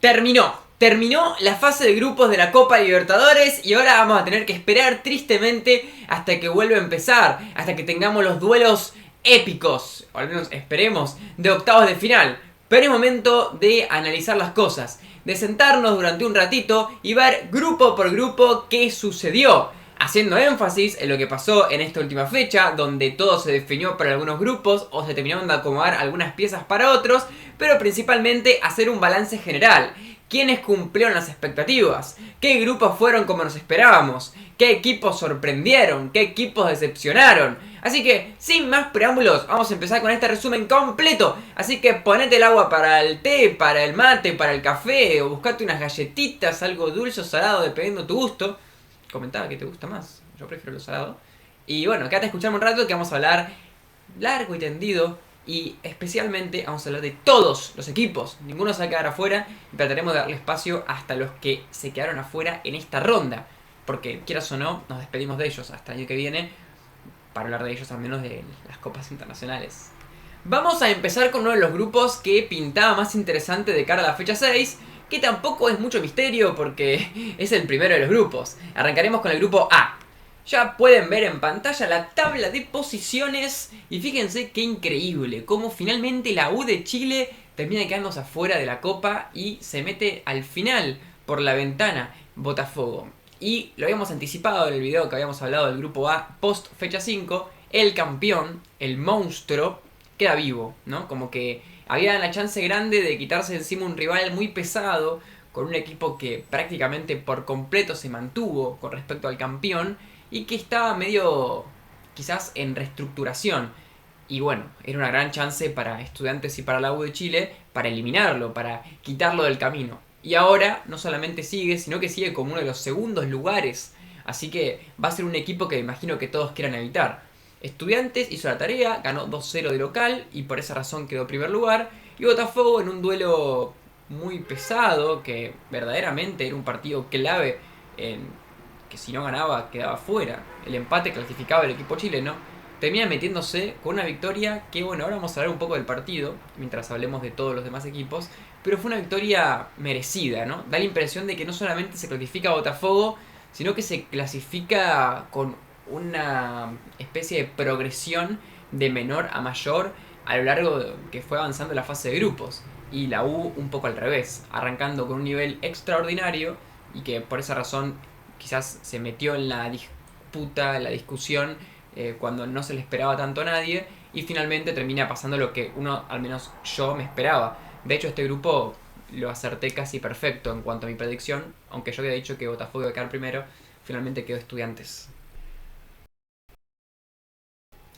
Terminó la fase de grupos de la Copa Libertadores y ahora vamos a tener que esperar tristemente hasta que vuelva a empezar, hasta que tengamos los duelos épicos, o al menos esperemos, de octavos de final. Pero es momento de analizar las cosas, de sentarnos durante un ratito y ver grupo por grupo qué sucedió, haciendo énfasis en lo que pasó en esta última fecha, donde todo se definió para algunos grupos o se terminaron de acomodar algunas piezas para otros, pero principalmente hacer un balance general. ¿Quiénes cumplieron las expectativas? ¿Qué grupos fueron como nos esperábamos? ¿Qué equipos sorprendieron? ¿Qué equipos decepcionaron? Así que, sin más preámbulos, vamos a empezar con este resumen completo. Así que ponete el agua para el té, para el mate, para el café, o buscate unas galletitas, algo dulce o salado, dependiendo de tu gusto. Comentaba que te gusta más, yo prefiero lo salado. Y bueno, quédate a escucharme un rato que vamos a hablar largo y tendido. Y especialmente vamos a hablar de todos los equipos. Ninguno se va a quedar afuera. Y trataremos de darle espacio hasta los que se quedaron afuera en esta ronda. Porque quieras o no, nos despedimos de ellos hasta el año que viene. Para hablar de ellos al menos de las copas internacionales. Vamos a empezar con uno de los grupos que pintaba más interesante de cara a la fecha 6. Que tampoco es mucho misterio porque es el primero de los grupos. Arrancaremos con el grupo A. Ya pueden ver en pantalla la tabla de posiciones y fíjense qué increíble, cómo finalmente la U de Chile termina quedándose afuera de la Copa y se mete al final por la ventana Botafogo. Y lo habíamos anticipado en el video que habíamos hablado del grupo A post fecha 5, el campeón, el monstruo, queda vivo, ¿no? Como que había la chance grande de quitarse encima un rival muy pesado con un equipo que prácticamente por completo se mantuvo con respecto al campeón y que estaba medio quizás en reestructuración. Y bueno, era una gran chance para Estudiantes y para la U de Chile para eliminarlo, para quitarlo del camino. Y ahora no solamente sigue, sino que sigue como uno de los segundos lugares. Así que va a ser un equipo que me imagino que todos quieran evitar. Estudiantes hizo la tarea, ganó 2-0 de local y por esa razón quedó en primer lugar. Y Botafogo en un duelo muy pesado, que verdaderamente era un partido clave en que si no ganaba quedaba fuera. El empate clasificaba el equipo chileno. Termina metiéndose con una victoria que, bueno, ahora vamos a hablar un poco del partido, mientras hablemos de todos los demás equipos, pero fue una victoria merecida, ¿no? Da la impresión de que no solamente se clasifica a Botafogo, sino que se clasifica con una especie de progresión de menor a mayor a lo largo de que fue avanzando la fase de grupos. Y la U un poco al revés, arrancando con un nivel extraordinario y que por esa razón quizás se metió en la disputa, en la discusión, cuando no se le esperaba tanto a nadie, y finalmente termina pasando lo que uno, al menos yo, me esperaba. De hecho, este grupo lo acerté casi perfecto en cuanto a mi predicción, aunque yo había dicho que Botafogo iba a quedar primero, finalmente quedó Estudiantes.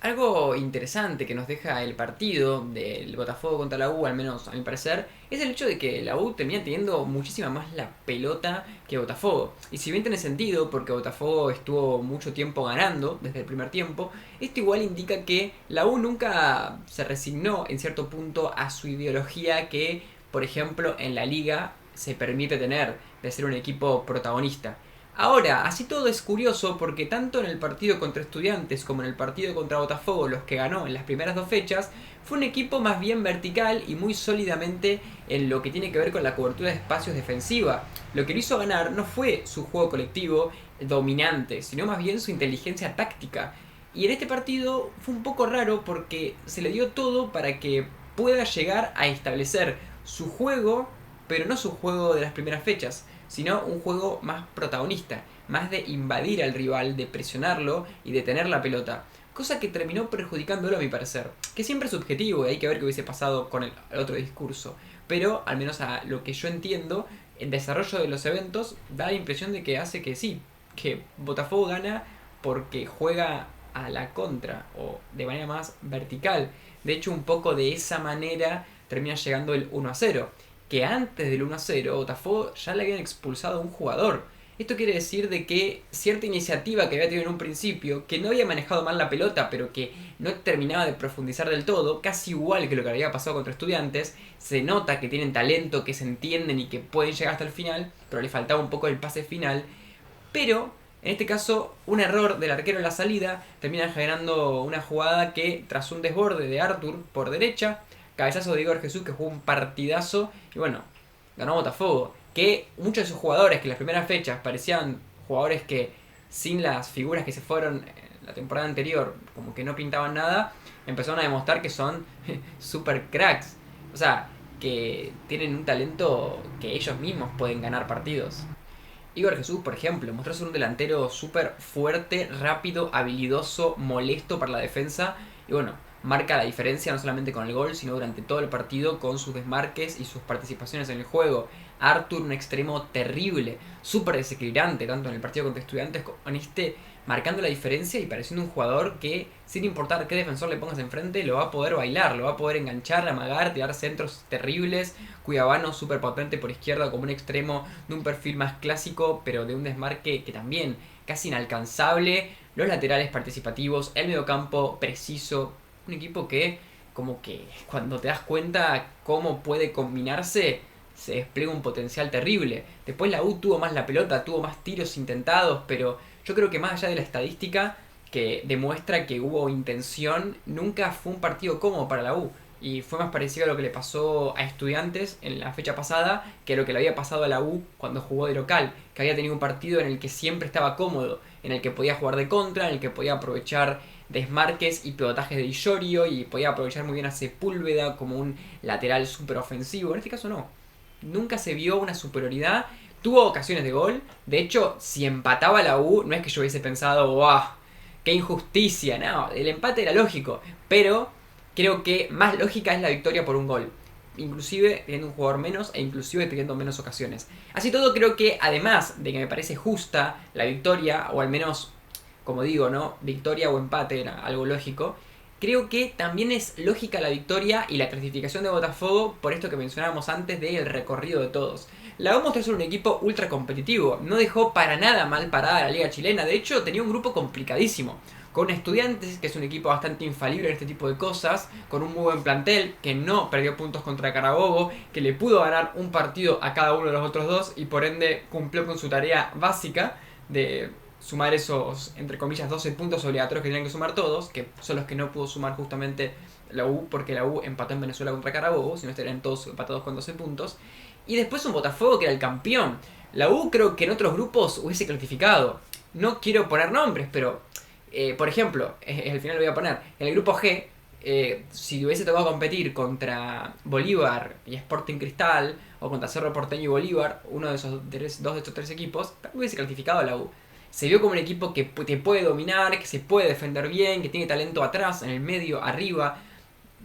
Algo interesante que nos deja el partido del Botafogo contra la U, al menos a mi parecer, es el hecho de que la U termina teniendo muchísima más la pelota que Botafogo. Y si bien tiene sentido, porque Botafogo estuvo mucho tiempo ganando desde el primer tiempo, esto igual indica que la U nunca se resignó en cierto punto a su ideología que, por ejemplo, en la liga se permite tener de ser un equipo protagonista. Ahora, así todo es curioso porque tanto en el partido contra Estudiantes como en el partido contra Botafogo, los que ganó en las primeras dos fechas, fue un equipo más bien vertical y muy sólidamente en lo que tiene que ver con la cobertura de espacios defensiva. Lo que lo hizo ganar no fue su juego colectivo dominante, sino más bien su inteligencia táctica. Y en este partido fue un poco raro porque se le dio todo para que pueda llegar a establecer su juego, pero no su juego de las primeras fechas, sino un juego más protagonista, más de invadir al rival, de presionarlo y de tener la pelota. Cosa que terminó perjudicándolo a mi parecer. Que siempre es subjetivo y hay que ver qué hubiese pasado con el otro discurso. Pero, al menos a lo que yo entiendo, el desarrollo de los eventos da la impresión de que hace que sí, que Botafogo gana porque juega a la contra o de manera más vertical. De hecho, un poco de esa manera termina llegando el 1-0. Que antes del 1-0 Botafogo ya le habían expulsado a un jugador. Esto quiere decir de que cierta iniciativa que había tenido en un principio, que no había manejado mal la pelota, pero que no terminaba de profundizar del todo, casi igual que lo que había pasado contra Estudiantes, se nota que tienen talento, que se entienden y que pueden llegar hasta el final, pero le faltaba un poco el pase final. Pero, en este caso, un error del arquero en la salida termina generando una jugada que, tras un desborde de Arthur por derecha, cabezazo de Igor Jesús que jugó un partidazo y bueno, ganó Botafogo. Que muchos de sus jugadores que en las primeras fechas parecían jugadores que sin las figuras que se fueron en la temporada anterior como que no pintaban nada, empezaron a demostrar que son super cracks. O sea, que tienen un talento que ellos mismos pueden ganar partidos. Igor Jesús, por ejemplo, mostró ser un delantero súper fuerte, rápido, habilidoso, molesto para la defensa. Y bueno, marca la diferencia no solamente con el gol, sino durante todo el partido con sus desmarques y sus participaciones en el juego. Arthur, un extremo terrible, súper desequilibrante, tanto en el partido contra Estudiantes como en este, marcando la diferencia y pareciendo un jugador que, sin importar qué defensor le pongas enfrente, lo va a poder bailar, lo va a poder enganchar, amagar, tirar centros terribles. Cuiabano súper potente por izquierda como un extremo de un perfil más clásico, pero de un desmarque que también casi inalcanzable. Los laterales participativos, el mediocampo preciso. Un equipo que, como que cuando te das cuenta cómo puede combinarse, se despliega un potencial terrible. Después la U tuvo más la pelota, tuvo más tiros intentados, pero yo creo que más allá de la estadística que demuestra que hubo intención, nunca fue un partido cómodo para la U. Y fue más parecido a lo que le pasó a Estudiantes en la fecha pasada que a lo que le había pasado a la U cuando jugó de local, que había tenido un partido en el que siempre estaba cómodo, en el que podía jugar de contra, en el que podía aprovechar desmarques y pivotajes de Illorio y podía aprovechar muy bien a Sepúlveda como un lateral súper ofensivo. En este caso no, nunca se vio una superioridad. Tuvo ocasiones de gol. De hecho, si empataba la U, no es que yo hubiese pensado, ¡guau! ¡Qué injusticia! No, el empate era lógico. Pero creo que más lógica es la victoria por un gol. Inclusive teniendo un jugador menos e inclusive teniendo menos ocasiones. Así todo creo que además de que me parece justa la victoria, o al menos, como digo, ¿no? Victoria o empate era algo lógico. Creo que también es lógica la victoria y la clasificación de Botafogo por esto que mencionábamos antes del recorrido de todos. La U mostró ser un equipo ultra competitivo, no dejó para nada mal parada la liga chilena, de hecho tenía un grupo complicadísimo. Con Estudiantes, que es un equipo bastante infalible en este tipo de cosas, con un muy buen plantel, que no perdió puntos contra Carabobo, que le pudo ganar un partido a cada uno de los otros dos y por ende cumplió con su tarea básica de sumar esos, entre comillas, 12 puntos obligatorios que tenían que sumar todos, que son los que no pudo sumar justamente la U, porque la U empató en Venezuela contra Carabobo, si no estarían todos empatados con 12 puntos. Y después un Botafogo que era el campeón. La U creo que en otros grupos hubiese clasificado. No quiero poner nombres, pero por ejemplo, al final lo voy a poner, en el grupo G, si hubiese tocado competir contra Bolívar y Sporting Cristal, o contra Cerro Porteño y Bolívar, uno de esos dos de estos tres equipos, hubiese clasificado a la U. Se vio como un equipo que te puede dominar, que se puede defender bien, que tiene talento atrás, en el medio, arriba.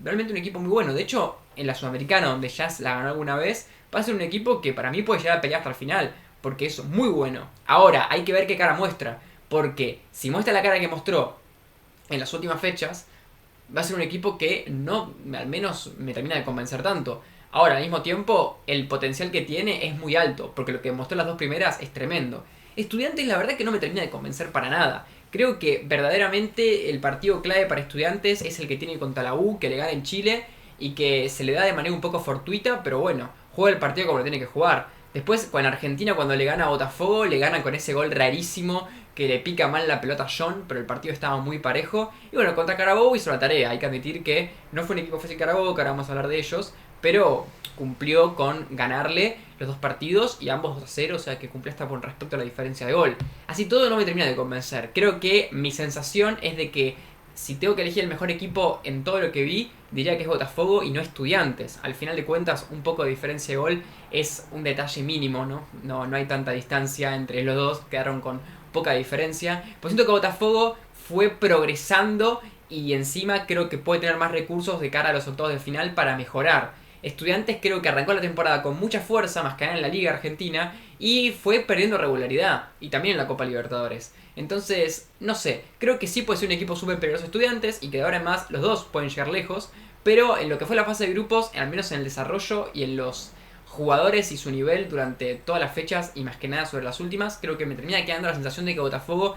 Realmente un equipo muy bueno. De hecho, en la Sudamericana, donde Jazz la ganó alguna vez, va a ser un equipo que para mí puede llegar a pelear hasta el final, porque es muy bueno. Ahora, hay que ver qué cara muestra, porque si muestra la cara que mostró en las últimas fechas, va a ser un equipo que no, al menos me termina de convencer tanto. Ahora, al mismo tiempo, el potencial que tiene es muy alto, porque lo que mostró en las dos primeras es tremendo. Estudiantes, la verdad que no me termina de convencer para nada. Creo que verdaderamente el partido clave para Estudiantes es el que tiene contra la U, que le gana en Chile y que se le da de manera un poco fortuita, pero bueno, juega el partido como lo tiene que jugar. Después, con Argentina, cuando le gana a Botafogo, le gana con ese gol rarísimo que le pica mal la pelota a John, pero el partido estaba muy parejo. Y bueno, contra Carabobo hizo la tarea. Hay que admitir que no fue un equipo fácil Carabobo, que ahora vamos a hablar de ellos, pero cumplió con ganarle los dos partidos y ambos 2-0, o sea que cumplió hasta con respecto a la diferencia de gol. Así todo no me termina de convencer. Creo que mi sensación es de que si tengo que elegir el mejor equipo en todo lo que vi, diría que es Botafogo y no Estudiantes. Al final de cuentas, un poco de diferencia de gol es un detalle mínimo, ¿no? No hay tanta distancia entre los dos, quedaron con poca diferencia. Pues siento que Botafogo fue progresando y encima creo que puede tener más recursos de cara a los octavos de final para mejorar. Estudiantes creo que arrancó la temporada con mucha fuerza, más que nada en la Liga Argentina, y fue perdiendo regularidad, y también en la Copa Libertadores. Entonces, no sé, creo que sí puede ser un equipo súper peligroso Estudiantes, y que de ahora en más los dos pueden llegar lejos, pero en lo que fue la fase de grupos, al menos en el desarrollo y en los jugadores y su nivel durante todas las fechas, y más que nada sobre las últimas, creo que me termina quedando la sensación de que Botafogo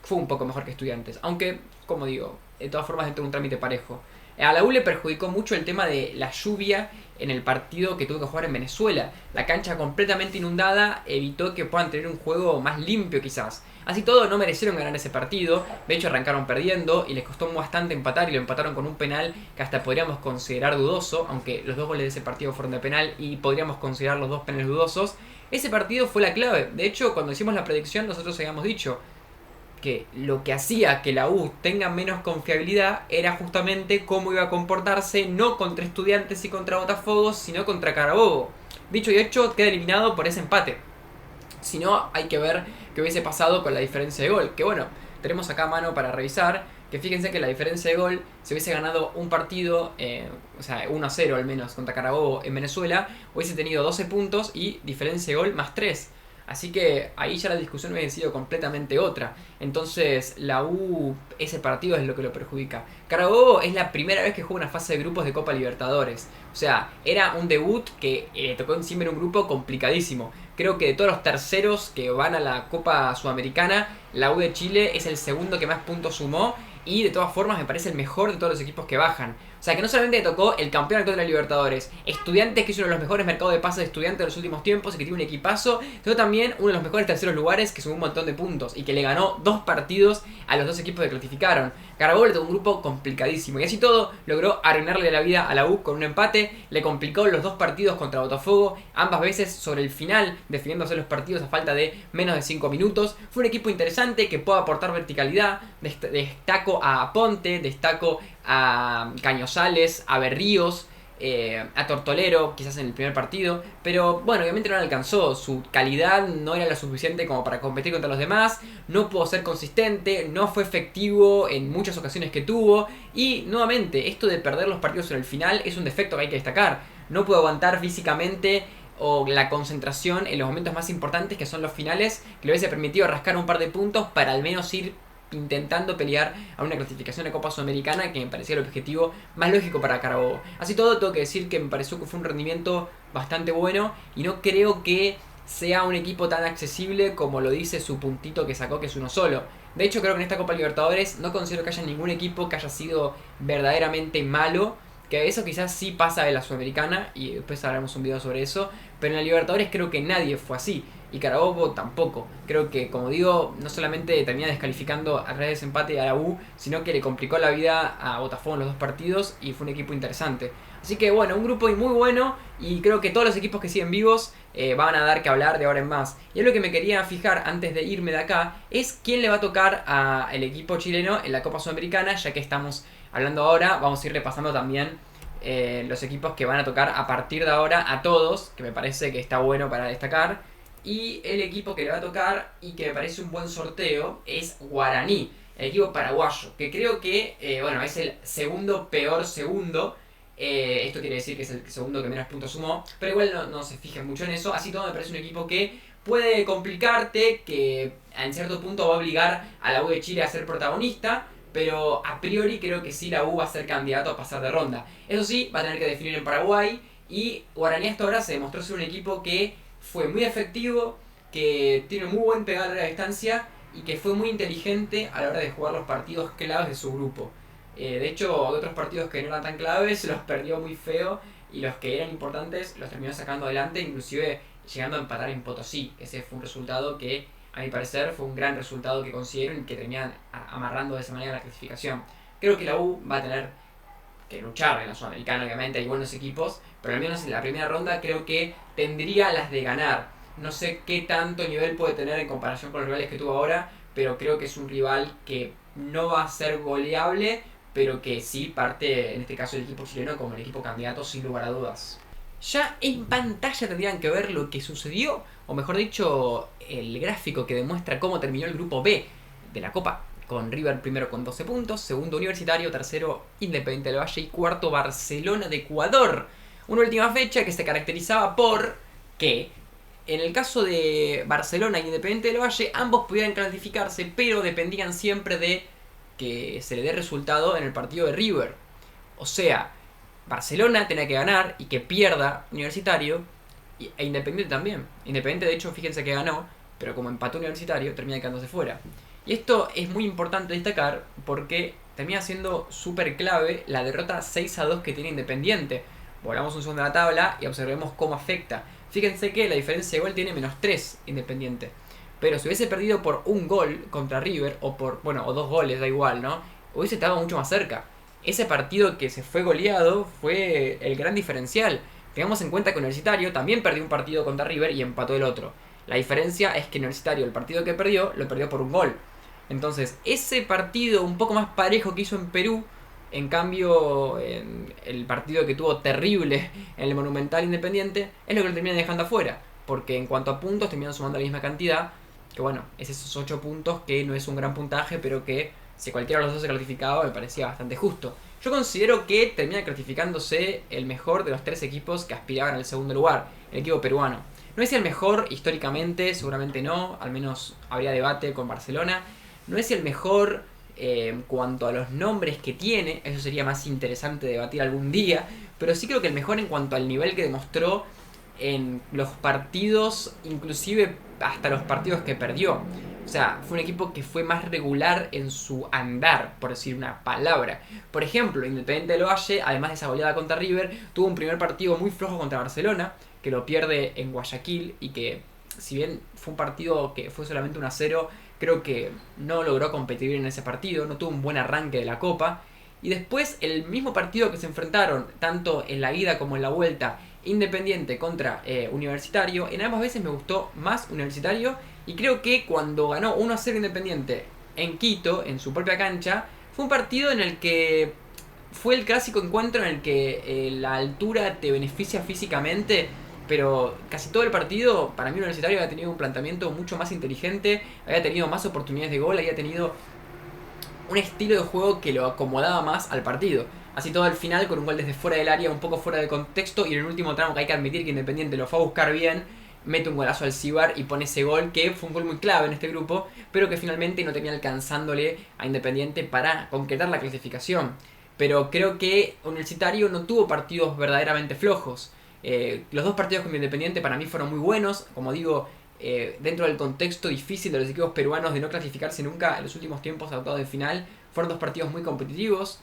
fue un poco mejor que Estudiantes, aunque, como digo, de todas formas dentro de un trámite parejo. A la U le perjudicó mucho el tema de la lluvia en el partido que tuvo que jugar en Venezuela. La cancha completamente inundada evitó que puedan tener un juego más limpio quizás. Así todo, no merecieron ganar ese partido. De hecho, arrancaron perdiendo y les costó bastante empatar y lo empataron con un penal que hasta podríamos considerar dudoso, aunque los 2 goles de ese partido fueron de penal y podríamos considerar los 2 penales dudosos. Ese partido fue la clave. De hecho, cuando hicimos la predicción, nosotros habíamos dicho que lo que hacía que la U tenga menos confiabilidad era justamente cómo iba a comportarse, no contra Estudiantes y contra Botafogo, sino contra Carabobo. Dicho y hecho, queda eliminado por ese empate. Si no, hay que ver qué hubiese pasado con la diferencia de gol. Que bueno, tenemos acá a mano para revisar. Que fíjense que la diferencia de gol, si hubiese ganado un partido, o sea, 1-0 al menos contra Carabobo en Venezuela, hubiese tenido 12 puntos y diferencia de gol más 3. Así que ahí ya la discusión hubiese sido completamente otra. Entonces la U, ese partido es lo que lo perjudica. Carabobo es la primera vez que juega una fase de grupos de Copa Libertadores. O sea, era un debut que tocó encima en un grupo complicadísimo. Creo que de todos los terceros que van a la Copa Sudamericana, la U de Chile es el segundo que más puntos sumó. Y de todas formas me parece el mejor de todos los equipos que bajan. O sea que no solamente le tocó el campeón actual de la Libertadores, Estudiantes, que es uno de los mejores mercados de pases de Estudiantes de los últimos tiempos y que tiene un equipazo, sino también uno de los mejores terceros lugares que sumó un montón de puntos y que le ganó 2 partidos a los 2 equipos que clasificaron. Carabobo le tocó un grupo complicadísimo y así todo logró arruinarle la vida a la U con un empate, le complicó los 2 partidos contra Botafogo, ambas veces sobre el final, definiéndose los partidos a falta de menos de 5 minutos. Fue un equipo interesante que puede aportar verticalidad, destaco a Ponte, destaco a Cañosales, a Berríos, a Tortolero, quizás en el primer partido, pero bueno, obviamente no le alcanzó, su calidad no era lo suficiente como para competir contra los demás, no pudo ser consistente, no fue efectivo en muchas ocasiones que tuvo, y nuevamente, esto de perder los partidos en el final es un defecto que hay que destacar, no pudo aguantar físicamente o la concentración en los momentos más importantes que son los finales, que le hubiese permitido rascar un par de puntos para al menos ir intentando pelear a una clasificación de Copa Sudamericana, que me parecía el objetivo más lógico para Carabobo. Así todo, tengo que decir que me pareció que fue un rendimiento bastante bueno y no creo que sea un equipo tan accesible como lo dice su puntito que sacó, que es uno solo. De hecho, creo que en esta Copa Libertadores no considero que haya ningún equipo que haya sido verdaderamente malo, que eso quizás sí pasa de la Sudamericana y después haremos un video sobre eso, pero en la Libertadores creo que nadie fue así. Y Carabobo tampoco. Creo que, como digo, no solamente termina descalificando a través de ese empate a la U, sino que le complicó la vida a Botafogo en los 2 partidos y fue un equipo interesante. Así que bueno, un grupo muy bueno y creo que todos los equipos que siguen vivos van a dar que hablar de ahora en más. Y es lo que me quería fijar antes de irme de acá, es quién le va a tocar al equipo chileno en la Copa Sudamericana, ya que estamos hablando ahora, vamos a ir repasando también los equipos que van a tocar a partir de ahora a todos, que me parece que está bueno para destacar. Y el equipo que le va a tocar y que me parece un buen sorteo es Guaraní, el equipo paraguayo, que creo que bueno, es el segundo peor segundo. Esto quiere decir que es el segundo que menos puntos sumó, pero igual no se fijen mucho en eso. Así todo me parece un equipo que puede complicarte, que en cierto punto va a obligar a la U de Chile a ser protagonista, pero a priori creo que sí la U va a ser candidato a pasar de ronda. Eso sí, va a tener que definir en Paraguay, y Guaraní hasta ahora se demostró ser un equipo que fue muy efectivo, que tiene muy buen pegada a la distancia y que fue muy inteligente a la hora de jugar los partidos claves de su grupo. De hecho, otros partidos que no eran tan claves los perdió muy feo y los que eran importantes los terminó sacando adelante, inclusive llegando a empatar en Potosí. Ese fue un resultado que, a mi parecer, fue un gran resultado que consiguieron y que terminan amarrando de esa manera la clasificación. Creo que la U va a tener que luchar en la Sudamericana, obviamente hay buenos equipos, pero al menos en la primera ronda creo que tendría las de ganar. No sé qué tanto nivel puede tener en comparación con los rivales que tuvo ahora, pero creo que es un rival que no va a ser goleable, pero que sí parte, en este caso, el equipo chileno como el equipo candidato sin lugar a dudas. Ya en pantalla tendrían que ver lo que sucedió, o mejor dicho, el gráfico que demuestra cómo terminó el grupo B de la Copa, con River primero con 12 puntos, segundo Universitario, tercero Independiente del Valle y cuarto Barcelona de Ecuador. Una última fecha que se caracterizaba por que en el caso de Barcelona e Independiente del Valle ambos pudieran clasificarse, pero dependían siempre de que se le dé resultado en el partido de River. O sea, Barcelona tenía que ganar y que pierda Universitario, e Independiente también. Independiente, de hecho, fíjense que ganó, pero como empató Universitario, termina quedándose fuera. Y esto es muy importante destacar porque termina siendo súper clave la derrota 6-2 que tiene Independiente. Volvamos un segundo a la tabla y observemos cómo afecta. Fíjense que la diferencia de gol tiene -3 Independiente. Pero si hubiese perdido por un gol contra River, o por, bueno, o 2 goles, da igual, ¿no? Hubiese estado mucho más cerca. Ese partido que se fue goleado fue el gran diferencial. Tengamos en cuenta que Universitario también perdió un partido contra River y empató el otro. La diferencia es que Universitario, el partido que perdió, lo perdió por un gol. Entonces, ese partido un poco más parejo que hizo en Perú, en cambio, el partido que tuvo terrible en el Monumental Independiente, es lo que lo termina dejando afuera. Porque en cuanto a puntos, terminan sumando la misma cantidad. Que bueno, es esos 8 puntos que no es un gran puntaje, pero que si cualquiera de los dos se clasificaba me parecía bastante justo. Yo considero que termina clasificándose el mejor de los 3 equipos que aspiraban al segundo lugar, el equipo peruano. No es el mejor históricamente, seguramente no, al menos habría debate con Barcelona. No es el mejor en cuanto a los nombres que tiene, eso sería más interesante debatir algún día, pero sí creo que el mejor en cuanto al nivel que demostró en los partidos, inclusive hasta los partidos que perdió. O sea, fue un equipo que fue más regular en su andar, por decir una palabra. Por ejemplo, Independiente del Valle, además de esa goleada contra River, tuvo un primer partido muy flojo contra Barcelona, que lo pierde en Guayaquil y que, si bien fue un partido que fue solamente 1-0, creo que no logró competir en ese partido, no tuvo un buen arranque de la Copa. Y después, el mismo partido que se enfrentaron, tanto en la ida como en la vuelta, Independiente contra Universitario, en ambas veces me gustó más Universitario. Y creo que cuando ganó 1-0 Independiente en Quito, en su propia cancha, fue un partido en el que fue el clásico encuentro en el que la altura te beneficia físicamente, pero casi todo el partido, para mí Universitario había tenido un planteamiento mucho más inteligente, había tenido más oportunidades de gol, había tenido un estilo de juego que lo acomodaba más al partido. Así todo al final con un gol desde fuera del área, un poco fuera de contexto, y en el último tramo que hay que admitir que Independiente lo fue a buscar bien, mete un golazo al Cibar y pone ese gol que fue un gol muy clave en este grupo, pero que finalmente no termina alcanzándole a Independiente para concretar la clasificación. Pero creo que Universitario no tuvo partidos verdaderamente flojos. Los 2 partidos con Independiente para mí fueron muy buenos, como digo, dentro del contexto difícil de los equipos peruanos de no clasificarse nunca en los últimos tiempos a octavos de final. Fueron 2 partidos muy competitivos,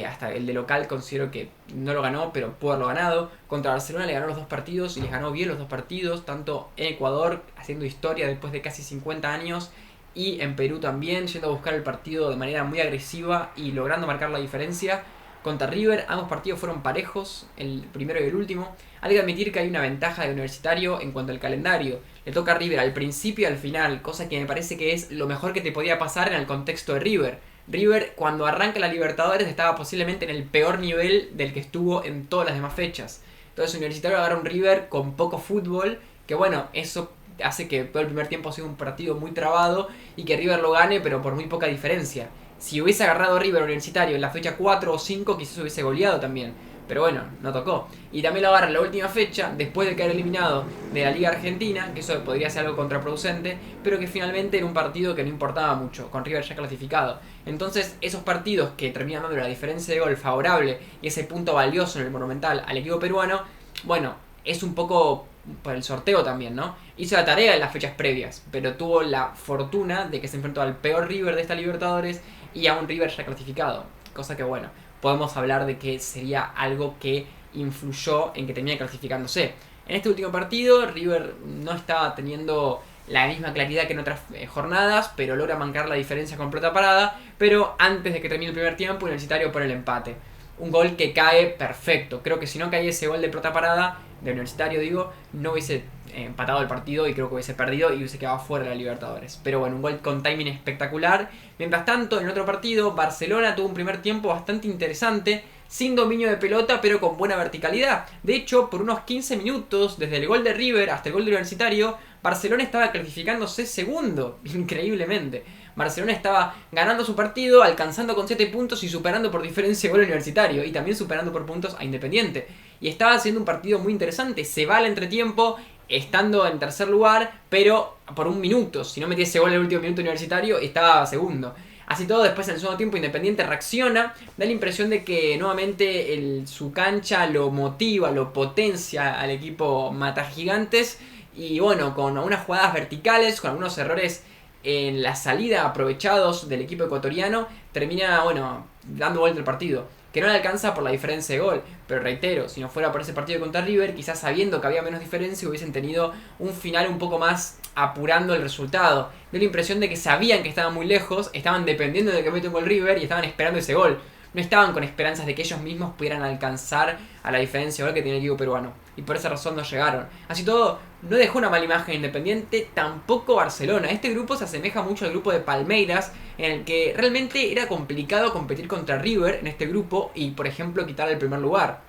hasta el de local considero que no lo ganó, pero pudo haberlo ganado. Contra Barcelona le ganó los 2 partidos y les ganó bien los 2 partidos, tanto en Ecuador, haciendo historia después de casi 50 años, y en Perú también, yendo a buscar el partido de manera muy agresiva y logrando marcar la diferencia. Contra River, ambos partidos fueron parejos, el primero y el último. Hay que admitir que hay una ventaja de Universitario en cuanto al calendario. Le toca a River al principio y al final, cosa que me parece que es lo mejor que te podía pasar en el contexto de River. River, cuando arranca la Libertadores, estaba posiblemente en el peor nivel del que estuvo en todas las demás fechas. Entonces Universitario agarra un River con poco fútbol, que bueno, eso hace que todo el primer tiempo sea un partido muy trabado y que River lo gane, pero por muy poca diferencia. Si hubiese agarrado River Universitario en la fecha 4 o 5, quizás hubiese goleado también. Pero bueno, no tocó. Y también lo agarra en la última fecha, después de quedar eliminado de la Liga Argentina, que eso podría ser algo contraproducente, pero que finalmente era un partido que no importaba mucho, con River ya clasificado. Entonces, esos partidos que terminan dando la diferencia de gol favorable y ese punto valioso en el Monumental al equipo peruano, bueno, es un poco por el sorteo también, ¿no? Hizo la tarea en las fechas previas, pero tuvo la fortuna de que se enfrentó al peor River de esta Libertadores y a un River ya clasificado. Cosa que, bueno, podemos hablar de que sería algo que influyó en que termine clasificándose. En este último partido, River no estaba teniendo la misma claridad que en otras jornadas, pero logra mancar la diferencia con pelota parada. Pero antes de que termine el primer tiempo, Universitario pone el empate. Un gol que cae perfecto. Creo que si no cae ese gol de pelota parada, de Universitario digo, no hubiese empatado el partido y creo que hubiese perdido y hubiese quedado fuera de la Libertadores. Pero bueno, un gol con timing espectacular. Mientras tanto, en otro partido, Barcelona tuvo un primer tiempo bastante interesante, sin dominio de pelota, pero con buena verticalidad. De hecho, por unos 15 minutos, desde el gol de River hasta el gol de Universitario, Barcelona estaba clasificándose segundo, increíblemente. Barcelona estaba ganando su partido, alcanzando con 7 puntos y superando por diferencia de gol Universitario, y también superando por puntos a Independiente. Y estaba haciendo un partido muy interesante, se va al entretiempo, estando en tercer lugar, pero por un minuto. Si no metía ese gol en el último minuto Universitario, estaba segundo. Así todo, después en el segundo tiempo Independiente reacciona, da la impresión de que nuevamente su cancha lo motiva, lo potencia al equipo Mata Gigantes. Y bueno, con algunas jugadas verticales, con algunos errores en la salida aprovechados del equipo ecuatoriano, termina, bueno, dando vuelta el partido. Que no le alcanza por la diferencia de gol. Pero reitero, si no fuera por ese partido contra River, quizás sabiendo que había menos diferencia, hubiesen tenido un final un poco más apurando el resultado. Me da la impresión de que sabían que estaban muy lejos, estaban dependiendo de que meta un gol River y estaban esperando ese gol. No estaban con esperanzas de que ellos mismos pudieran alcanzar a la diferencia de gol que tenía el equipo peruano. Y por esa razón no llegaron. Así todo, no dejó una mala imagen Independiente, tampoco Barcelona. Este grupo se asemeja mucho al grupo de Palmeiras, en el que realmente era complicado competir contra River en este grupo y, por ejemplo, quitarle el primer lugar.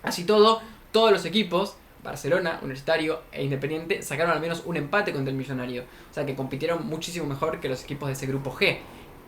Así todo, todos los equipos, Barcelona, Universitario e Independiente, sacaron al menos un empate contra el Millonario. O sea que compitieron muchísimo mejor que los equipos de ese grupo G.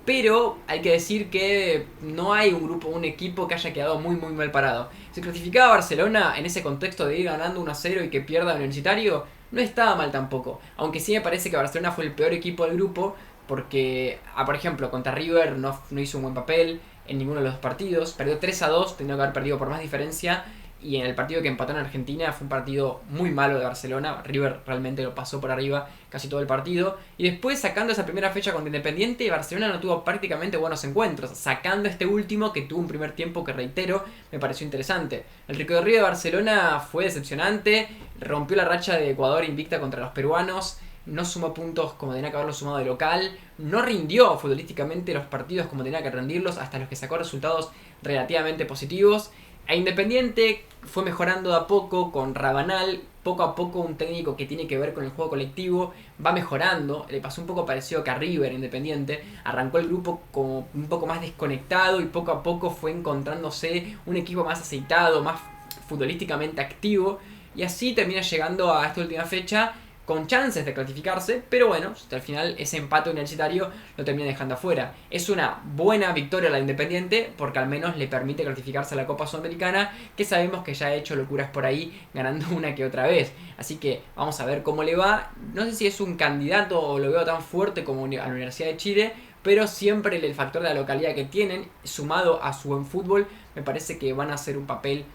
Pero hay que decir que no hay un equipo que haya quedado muy mal parado. Si clasificaba a Barcelona en ese contexto de ir ganando 1-0 y que pierda Universitario, no estaba mal tampoco. Aunque sí me parece que Barcelona fue el peor equipo del grupo, porque, por ejemplo, contra River no hizo un buen papel en ninguno de los partidos. Perdió 3-2, teniendo que haber perdido por más diferencia. Y en el partido que empató en Argentina fue un partido muy malo de Barcelona. River realmente lo pasó por arriba casi todo el partido. Y después, sacando esa primera fecha contra Independiente, Barcelona no tuvo prácticamente buenos encuentros. Sacando este último, que tuvo un primer tiempo que, reitero, me pareció interesante. El recorrido de Barcelona fue decepcionante. Rompió la racha de Ecuador invicta contra los peruanos. No sumó puntos como tenía que haberlo sumado de local. No rindió futbolísticamente los partidos como tenía que rendirlos, hasta los que sacó resultados relativamente positivos. A Independiente fue mejorando de a poco con Rabanal, poco a poco un técnico que tiene que ver con el juego colectivo, va mejorando, le pasó un poco parecido que a River Independiente, arrancó el grupo como un poco más desconectado y poco a poco fue encontrándose un equipo más aceitado, más futbolísticamente activo, y así termina llegando a esta última fecha con chances de clasificarse, pero bueno, hasta el final ese empate universitario lo termina dejando afuera. Es una buena victoria la Independiente porque al menos le permite clasificarse a la Copa Sudamericana, que sabemos que ya ha hecho locuras por ahí ganando una que otra vez. Así que vamos a ver cómo le va. No sé si es un candidato o lo veo tan fuerte como a la Universidad de Chile, pero siempre el factor de la localidad que tienen, sumado a su buen fútbol, me parece que van a hacer un papel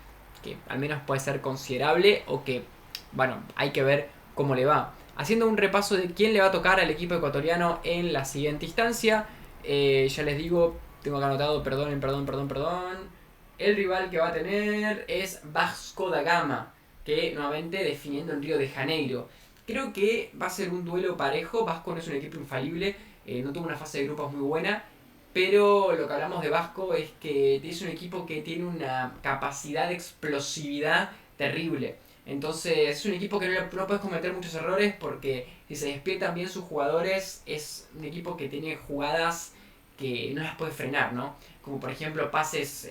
que al menos puede ser considerable o que, bueno, hay que ver cómo le va. Haciendo un repaso de quién le va a tocar al equipo ecuatoriano en la siguiente instancia. Ya les digo, tengo acá anotado, perdón. El rival que va a tener es Vasco da Gama, que nuevamente definiendo en Río de Janeiro. Creo que va a ser un duelo parejo. Vasco no es un equipo infalible, no tuvo una fase de grupos muy buena, pero lo que hablamos de Vasco es que es un equipo que tiene una capacidad de explosividad terrible. Entonces es un equipo que no puedes cometer muchos errores porque si se despiertan bien sus jugadores es un equipo que tiene jugadas que no las puede frenar, ¿no? Como por ejemplo pases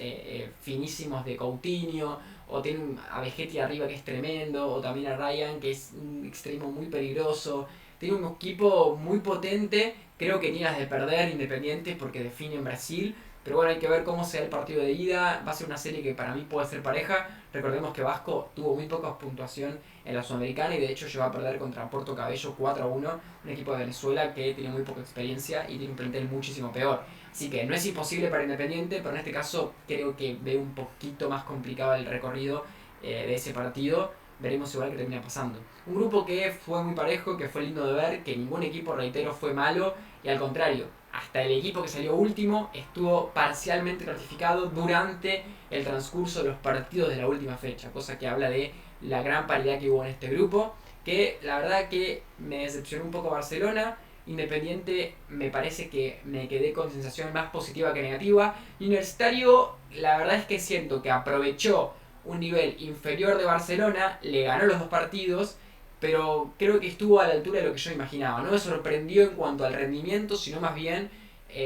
finísimos de Coutinho, o tiene a Vegetti arriba que es tremendo, o también a Ryan que es un extremo muy peligroso. Tiene un equipo muy potente, creo que ni las de perder Independiente porque define en Brasil. Pero bueno, hay que ver cómo sea el partido de ida. Va a ser una serie que para mí puede ser pareja. Recordemos que Vasco tuvo muy poca puntuación en la Sudamericana y de hecho llegó a perder contra Porto Cabello 4-1, un equipo de Venezuela que tiene muy poca experiencia y tiene un plantel muchísimo peor. Así que no es imposible para Independiente, pero en este caso creo que veo un poquito más complicado el recorrido de ese partido. Veremos igual que termina pasando. Un grupo que fue muy parejo, que fue lindo de ver, que ningún equipo, reitero, fue malo y al contrario, hasta el equipo que salió último estuvo parcialmente clasificado durante el transcurso de los partidos de la última fecha, cosa que habla de la gran paridad que hubo en este grupo, que la verdad que me decepcionó un poco Barcelona. Independiente me parece que me quedé con sensación más positiva que negativa. Universitario, la verdad es que siento que aprovechó un nivel inferior de Barcelona, le ganó los dos partidos, pero creo que estuvo a la altura de lo que yo imaginaba. No me sorprendió en cuanto al rendimiento, sino más bien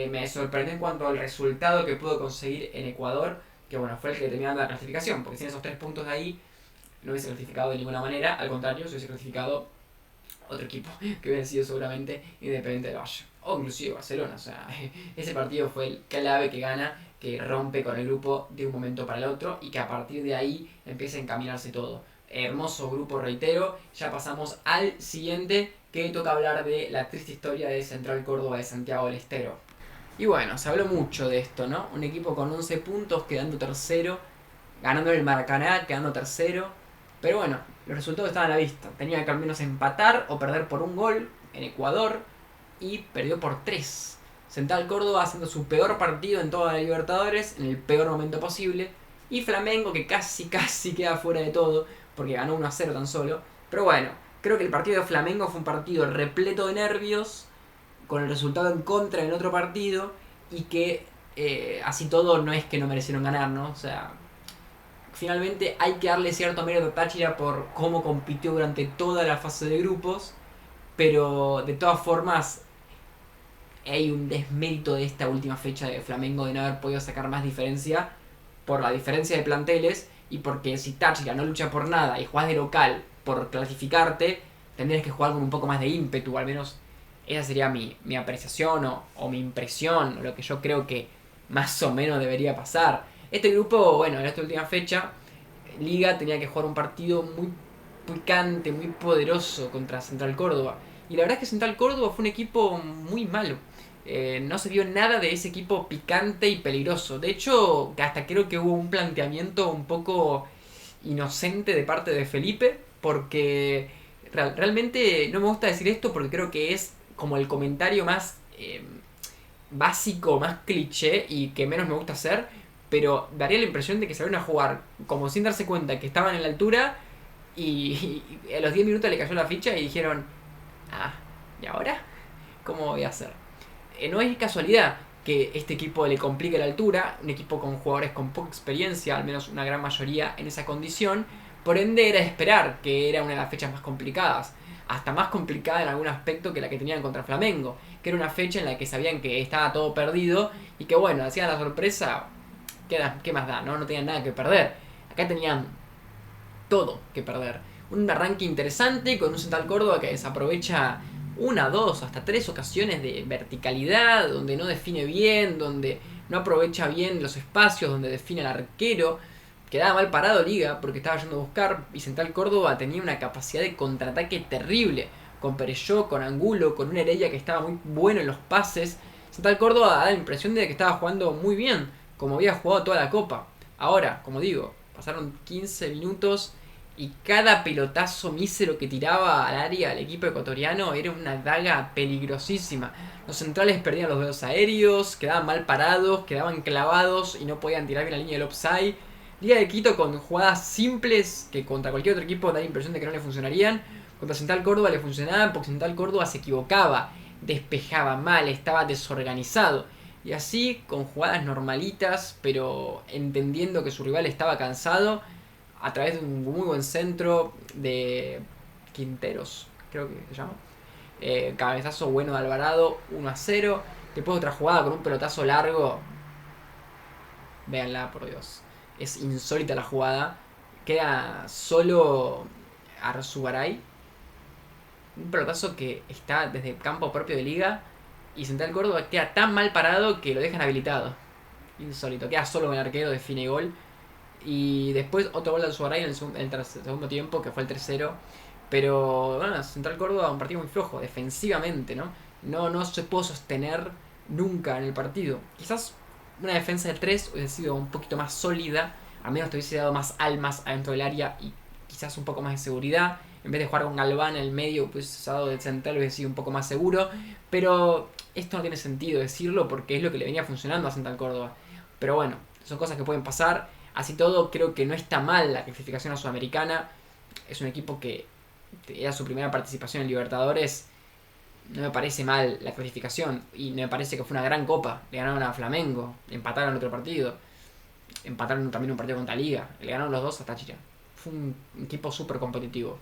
me sorprendió en cuanto al resultado que pudo conseguir en Ecuador, que bueno, fue el que terminó la clasificación, porque sin esos 3 puntos de ahí no hubiese clasificado de ninguna manera, al contrario, se hubiese clasificado otro equipo, que hubiera sido seguramente Independiente del Valle, o inclusive Barcelona. O sea, ese partido fue el clave que gana, que rompe con el grupo de un momento para el otro y que a partir de ahí empieza a encaminarse todo. Hermoso grupo, reitero. Ya pasamos al siguiente, que toca hablar de la triste historia de Central Córdoba de Santiago del Estero. Y bueno, se habló mucho de esto, ¿no? Un equipo con 11 puntos quedando tercero, ganando el Maracaná quedando tercero. Pero bueno, los resultados estaban a la vista. Tenía que al menos empatar o perder por un gol en Ecuador y perdió por 3. Central Córdoba haciendo su peor partido en toda la Libertadores, en el peor momento posible. Y Flamengo que casi queda fuera de todo, porque ganó 1-0 tan solo. Pero bueno, creo que el partido de Flamengo fue un partido repleto de nervios, con el resultado en contra en el otro partido, y que así todo no es que no merecieron ganar, ¿no? O sea, finalmente hay que darle cierto mérito a Táchira por cómo compitió durante toda la fase de grupos, pero de todas formas hay un desmérito de esta última fecha de Flamengo de no haber podido sacar más diferencia por la diferencia de planteles y porque si Táchira no lucha por nada y jugás de local por clasificarte, tendrías que jugar con un poco más de ímpetu, al menos esa sería mi apreciación o mi impresión, o lo que yo creo que más o menos debería pasar. Este grupo, bueno, en esta última fecha, Liga tenía que jugar un partido muy picante, muy poderoso contra Central Córdoba. Y la verdad es que Central Córdoba fue un equipo muy malo. No se vio nada de ese equipo picante y peligroso. De hecho, hasta creo que hubo un planteamiento un poco inocente de parte de Felipe, porque realmente no me gusta decir esto porque creo que es como el comentario más básico, más cliché y que menos me gusta hacer, pero daría la impresión de que salieron a jugar como sin darse cuenta que estaban en la altura y a los 10 minutos le cayó la ficha y dijeron, ah, ¿y ahora? ¿Cómo voy a hacer? No es casualidad que este equipo le complique la altura, un equipo con jugadores con poca experiencia, al menos una gran mayoría en esa condición, por ende era de esperar que era una de las fechas más complicadas, hasta más complicada en algún aspecto que la que tenían contra Flamengo, que era una fecha en la que sabían que estaba todo perdido y que bueno, hacían la sorpresa, ¿qué más da? No tenían nada que perder. Acá tenían todo que perder. Un arranque interesante con un Central Córdoba que desaprovecha una, dos, hasta tres ocasiones de verticalidad, donde no define bien, donde no aprovecha bien los espacios, donde define el arquero. Quedaba mal parado Liga porque estaba yendo a buscar y Central Córdoba tenía una capacidad de contraataque terrible. Con Pereyó, con Angulo, con un Heredia que estaba muy bueno en los pases. Central Córdoba da la impresión de que estaba jugando muy bien, como había jugado toda la Copa. Ahora, como digo, pasaron 15 minutos y cada pelotazo mísero que tiraba al área al equipo ecuatoriano era una daga peligrosísima. Los centrales perdían los dedos aéreos, quedaban mal parados, quedaban clavados y no podían tirar bien la línea del offside. Liga de Quito con jugadas simples que contra cualquier otro equipo da la impresión de que no le funcionarían. Contra Central Córdoba le funcionaban porque Central Córdoba se equivocaba, despejaba mal, estaba desorganizado. Y así, con jugadas normalitas, pero entendiendo que su rival estaba cansado, a través de un muy buen centro de Quinteros, creo que se llama. Cabezazo bueno de Alvarado, 1-0. Después otra jugada con un pelotazo largo. Véanla, por Dios. Es insólita la jugada. Queda solo Arzugaray. Un pelotazo que está desde el campo propio de Liga. Y Central Córdoba queda tan mal parado que lo dejan habilitado. Insólito. Queda solo con el arquero, define gol. Y después otro gol de Arzugaray en el segundo tiempo, que fue el 3-0. Pero bueno, Central Córdoba un partido muy flojo, defensivamente, ¿no? No se pudo sostener nunca en el partido. Quizás una defensa de 3 hubiese sido un poquito más sólida, al menos te hubiese dado más almas adentro del área y quizás un poco más de seguridad. En vez de jugar con Galván en el medio, pues dado del central hubiese sido un poco más seguro. Pero esto no tiene sentido decirlo porque es lo que le venía funcionando a Central Córdoba. Pero bueno, son cosas que pueden pasar. Así todo, creo que no está mal la clasificación a Sudamericana. Es un equipo que era su primera participación en Libertadores. No me parece mal la clasificación. Y me parece que fue una gran copa. Le ganaron a Flamengo. Empataron otro partido. Empataron también un partido contra Liga. Le ganaron los dos a Táchira. Fue un equipo súper competitivo.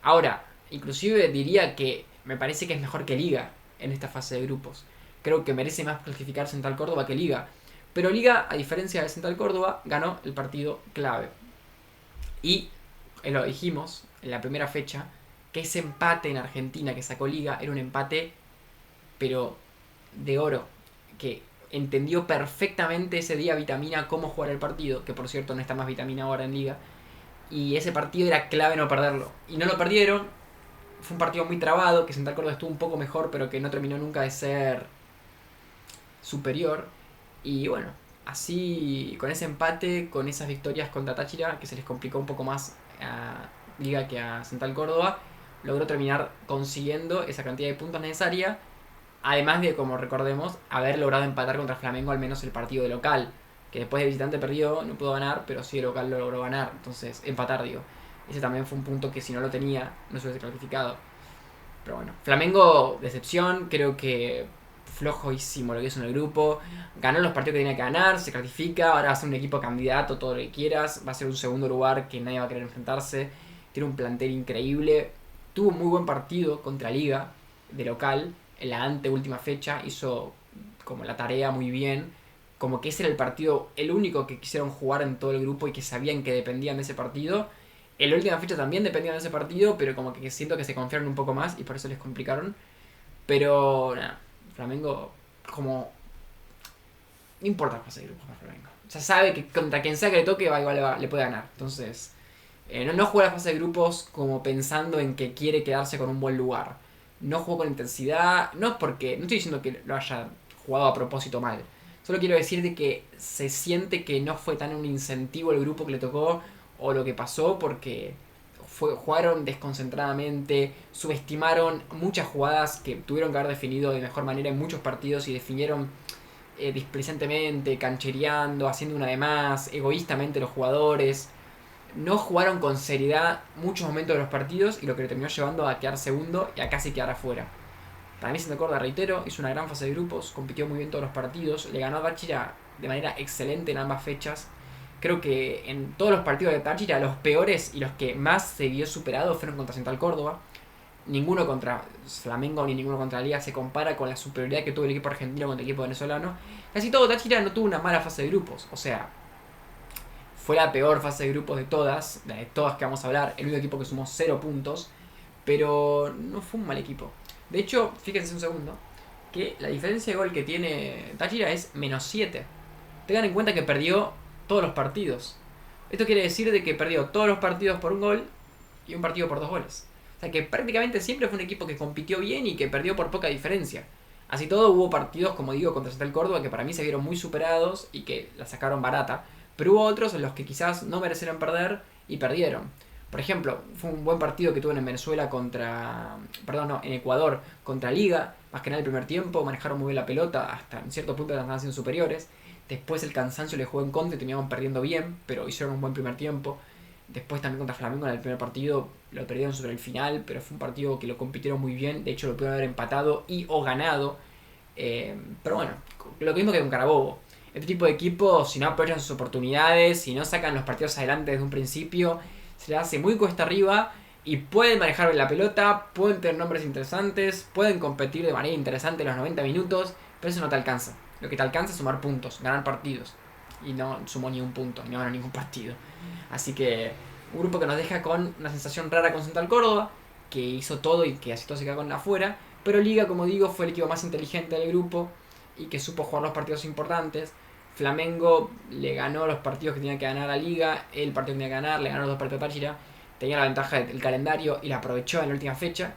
Ahora, inclusive diría que me parece que es mejor que Liga en esta fase de grupos. Creo que merece más clasificar Central Córdoba que Liga. Pero Liga, a diferencia de Central Córdoba, ganó el partido clave. Y lo dijimos en la primera fecha, que ese empate en Argentina que sacó Liga era un empate, pero de oro, que entendió perfectamente ese día Vitamina cómo jugar el partido, que por cierto no está más Vitamina ahora en Liga, y ese partido era clave no perderlo. Y no lo perdieron, fue un partido muy trabado, que Central Córdoba estuvo un poco mejor, pero que no terminó nunca de ser superior. Y bueno, así con ese empate, con esas victorias contra Táchira, que se les complicó un poco más a Liga que a Central Córdoba, logró terminar consiguiendo esa cantidad de puntos necesaria Además de, como recordemos, haber logrado empatar contra Flamengo al menos el partido de local. Que después de visitante perdió, no pudo ganar, pero sí de local lo logró ganar. Entonces, empatar, digo. Ese también fue un punto que si no lo tenía, no se hubiese clasificado. Pero bueno, Flamengo, decepción, creo que flojísimo lo que hizo en el grupo. Ganó los partidos que tenía que ganar, se clasifica, ahora va a ser un equipo candidato, todo lo que quieras. Va a ser un segundo lugar que nadie va a querer enfrentarse. Tiene un plantel increíble. Tuvo un muy buen partido contra Liga, de local, en la anteúltima fecha. Hizo como la tarea muy bien. Como que ese era el partido, el único que quisieron jugar en todo el grupo y que sabían que dependían de ese partido. En la última fecha también dependían de ese partido, pero como que siento que se confiaron un poco más y por eso les complicaron. Pero nada, Flamengo como... No importa la fase de grupos para Flamengo. O sea, sabe que contra quien sea que le toque igual le puede ganar. Entonces, no juega la fase de grupos como pensando en que quiere quedarse con un buen lugar. No jugó con intensidad. No es porque... No estoy diciendo que lo haya jugado a propósito mal. Solo quiero decir de que se siente que no fue tan un incentivo el grupo que le tocó o lo que pasó porque jugaron desconcentradamente, subestimaron muchas jugadas que tuvieron que haber definido de mejor manera en muchos partidos y definieron displicentemente, canchereando, haciendo una de más, egoístamente los jugadores. No jugaron con seriedad muchos momentos de los partidos y lo que le terminó llevando a quedar segundo y a casi quedar afuera. Para mí Santa Corda, reitero, hizo una gran fase de grupos, compitió muy bien todos los partidos, le ganó a Táchira de manera excelente en ambas fechas. Creo que en todos los partidos de Táchira los peores y los que más se vio superado fueron contra Central Córdoba. Ninguno contra Flamengo ni ninguno contra la Liga se compara con la superioridad que tuvo el equipo argentino contra el equipo venezolano. Casi todo Táchira no tuvo una mala fase de grupos, o sea, fue la peor fase de grupos de todas que vamos a hablar. El único equipo que sumó 0 puntos, pero no fue un mal equipo. De hecho, fíjense un segundo, que la diferencia de gol que tiene Táchira es -7. Tengan en cuenta que perdió todos los partidos. Esto quiere decir de que perdió todos los partidos por un gol y un partido por 2 goles. O sea que prácticamente siempre fue un equipo que compitió bien y que perdió por poca diferencia. Así todo hubo partidos, como digo, contra Central Córdoba que para mí se vieron muy superados y que la sacaron barata. Pero hubo otros en los que quizás no merecieron perder y perdieron. Por ejemplo, fue un buen partido que tuvo en Venezuela en Ecuador contra Liga. Más que nada el primer tiempo, manejaron muy bien la pelota, hasta en cierto punto estaban siendo superiores. Después el cansancio le jugó en contra y terminaban perdiendo bien, pero hicieron un buen primer tiempo. Después también contra Flamengo en el primer partido lo perdieron sobre el final, pero fue un partido que lo compitieron muy bien. De hecho lo pudieron haber empatado y o ganado. Pero bueno, lo mismo que con Carabobo. Este tipo de equipos, si no aprovechan sus oportunidades, si no sacan los partidos adelante desde un principio, se les hace muy cuesta arriba y pueden manejar bien la pelota, pueden tener nombres interesantes, pueden competir de manera interesante en los 90 minutos, pero eso no te alcanza. Lo que te alcanza es sumar puntos, ganar partidos. Y no sumó ni un punto, no ganó ningún partido. Así que un grupo que nos deja con una sensación rara con Central Córdoba, que hizo todo y que así todo se queda con afuera. Pero Liga, como digo, fue el equipo más inteligente del grupo y que supo jugar los partidos importantes. Flamengo le ganó los partidos que tenía que ganar a Liga, el partido que tenía que ganar, le ganó los 2 partidos a Táchira, tenía la ventaja del calendario y la aprovechó en la última fecha.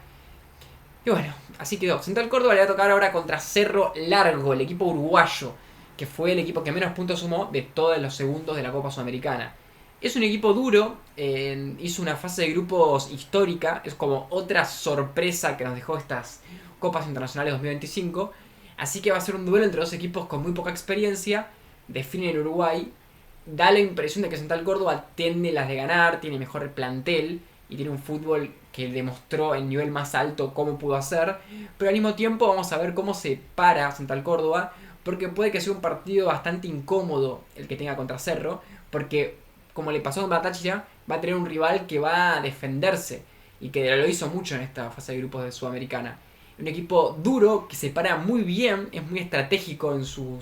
Y bueno, así quedó. Central Córdoba le va a tocar ahora contra Cerro Largo, el equipo uruguayo, que fue el equipo que menos puntos sumó de todos los segundos de la Copa Sudamericana. Es un equipo duro, hizo una fase de grupos histórica, es como otra sorpresa que nos dejó estas Copas Internacionales 2025. Así que va a ser un duelo entre dos equipos con muy poca experiencia, definen en Uruguay. Da la impresión de que Central Córdoba tiene las de ganar, tiene mejor plantel y tiene un fútbol que demostró el nivel más alto cómo pudo hacer. Pero al mismo tiempo vamos a ver cómo se para Central Córdoba, porque puede que sea un partido bastante incómodo el que tenga contra Cerro, porque como le pasó con Táchira, va a tener un rival que va a defenderse y que lo hizo mucho en esta fase de grupos de Sudamericana. Un equipo duro que se para muy bien, es muy estratégico en su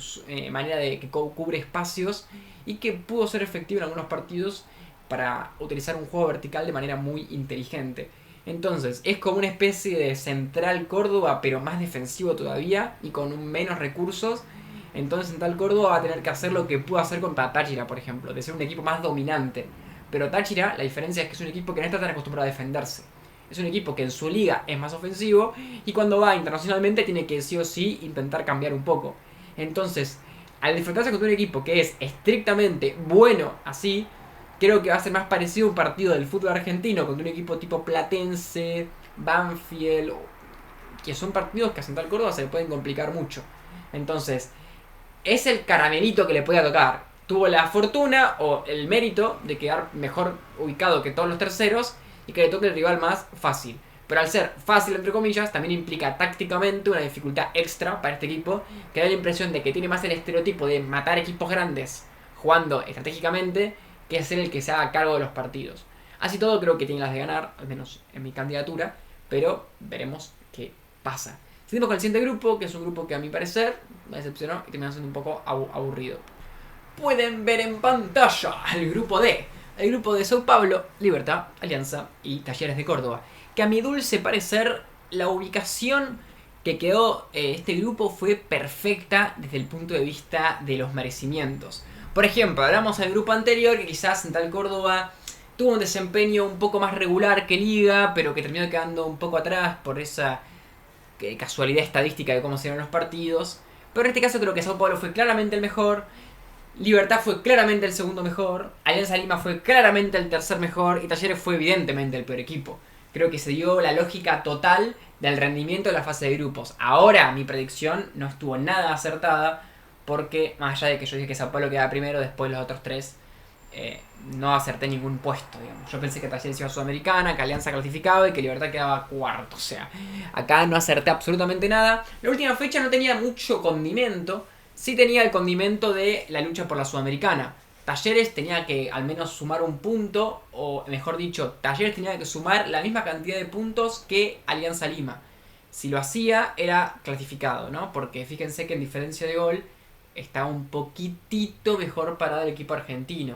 manera de que cubre espacios y que pudo ser efectivo en algunos partidos para utilizar un juego vertical de manera muy inteligente. Entonces es como una especie de Central Córdoba, pero más defensivo todavía y con menos recursos. Entonces Central Córdoba va a tener que hacer lo que pudo hacer contra Táchira, por ejemplo, de ser un equipo más dominante. Pero Táchira, la diferencia es que es un equipo que no está tan acostumbrado a defenderse. Es un equipo que en su liga es más ofensivo y cuando va internacionalmente tiene que sí o sí intentar cambiar un poco. Entonces, al enfrentarse contra un equipo que es estrictamente bueno así, creo que va a ser más parecido a un partido del fútbol argentino contra un equipo tipo Platense, Banfield, que son partidos que a Central Córdoba se le pueden complicar mucho. Entonces, es el caramelito que le podía tocar. Tuvo la fortuna o el mérito de quedar mejor ubicado que todos los terceros y que le toque el rival más fácil. Pero al ser fácil, entre comillas, también implica tácticamente una dificultad extra para este equipo, que da la impresión de que tiene más el estereotipo de matar equipos grandes jugando estratégicamente, que es ser el que se haga cargo de los partidos. Así todo, creo que tiene las de ganar, al menos en mi candidatura, pero veremos qué pasa. Seguimos con el siguiente grupo, que es un grupo que a mi parecer me decepcionó y terminó siendo un poco aburrido. Pueden ver en pantalla el grupo D. El grupo de Sao Paulo, Libertad, Alianza y Talleres de Córdoba. Que a mi dulce parecer, la ubicación que quedó este grupo fue perfecta desde el punto de vista de los merecimientos. Por ejemplo, hablamos del grupo anterior, que quizás Central Córdoba tuvo un desempeño un poco más regular que Liga, pero que terminó quedando un poco atrás por esa casualidad estadística de cómo se dieron los partidos. Pero en este caso creo que Sao Paulo fue claramente el mejor, Libertad fue claramente el segundo mejor, Alianza Lima fue claramente el tercer mejor y Talleres fue evidentemente el peor equipo. Creo que se dio la lógica total del rendimiento de la fase de grupos. Ahora mi predicción no estuvo nada acertada porque, más allá de que yo dije que Sao Paulo quedaba primero, después los otros tres no acerté ningún puesto, digamos. Yo pensé que Talleres iba a Sudamericana, que Alianza clasificaba y que Libertad quedaba cuarto. O sea, acá no acerté absolutamente nada. La última fecha no tenía mucho condimento. Sí tenía el condimento de la lucha por la Sudamericana. Talleres tenía que al menos sumar un punto, o mejor dicho, Talleres tenía que sumar la misma cantidad de puntos que Alianza Lima. Si lo hacía, era clasificado, ¿no? Porque fíjense que en diferencia de gol está un poquitito mejor parado el equipo argentino.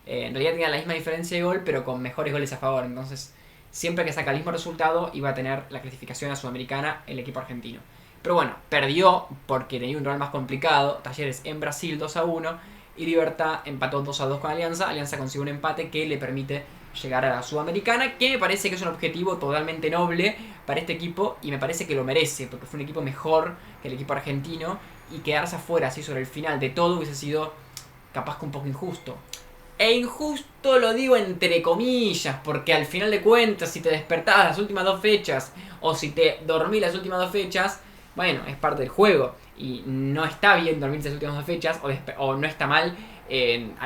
En realidad tenía la misma diferencia de gol, pero con mejores goles a favor. Entonces, siempre que saca el mismo resultado, iba a tener la clasificación a Sudamericana el equipo argentino. Pero bueno, perdió porque tenía un rival más complicado. Talleres en Brasil 2-1. Y Libertad empató 2-2 con Alianza. Alianza consiguió un empate que le permite llegar a la Sudamericana, que me parece que es un objetivo totalmente noble para este equipo. Y me parece que lo merece, porque fue un equipo mejor que el equipo argentino. Y quedarse afuera así sobre el final de todo hubiese sido capaz que un poco injusto. E injusto lo digo entre comillas, porque al final de cuentas, si te despertabas las últimas dos fechas o si te dormí las últimas dos fechas, bueno, es parte del juego. Y no está bien dormirse las últimas dos fechas o no está mal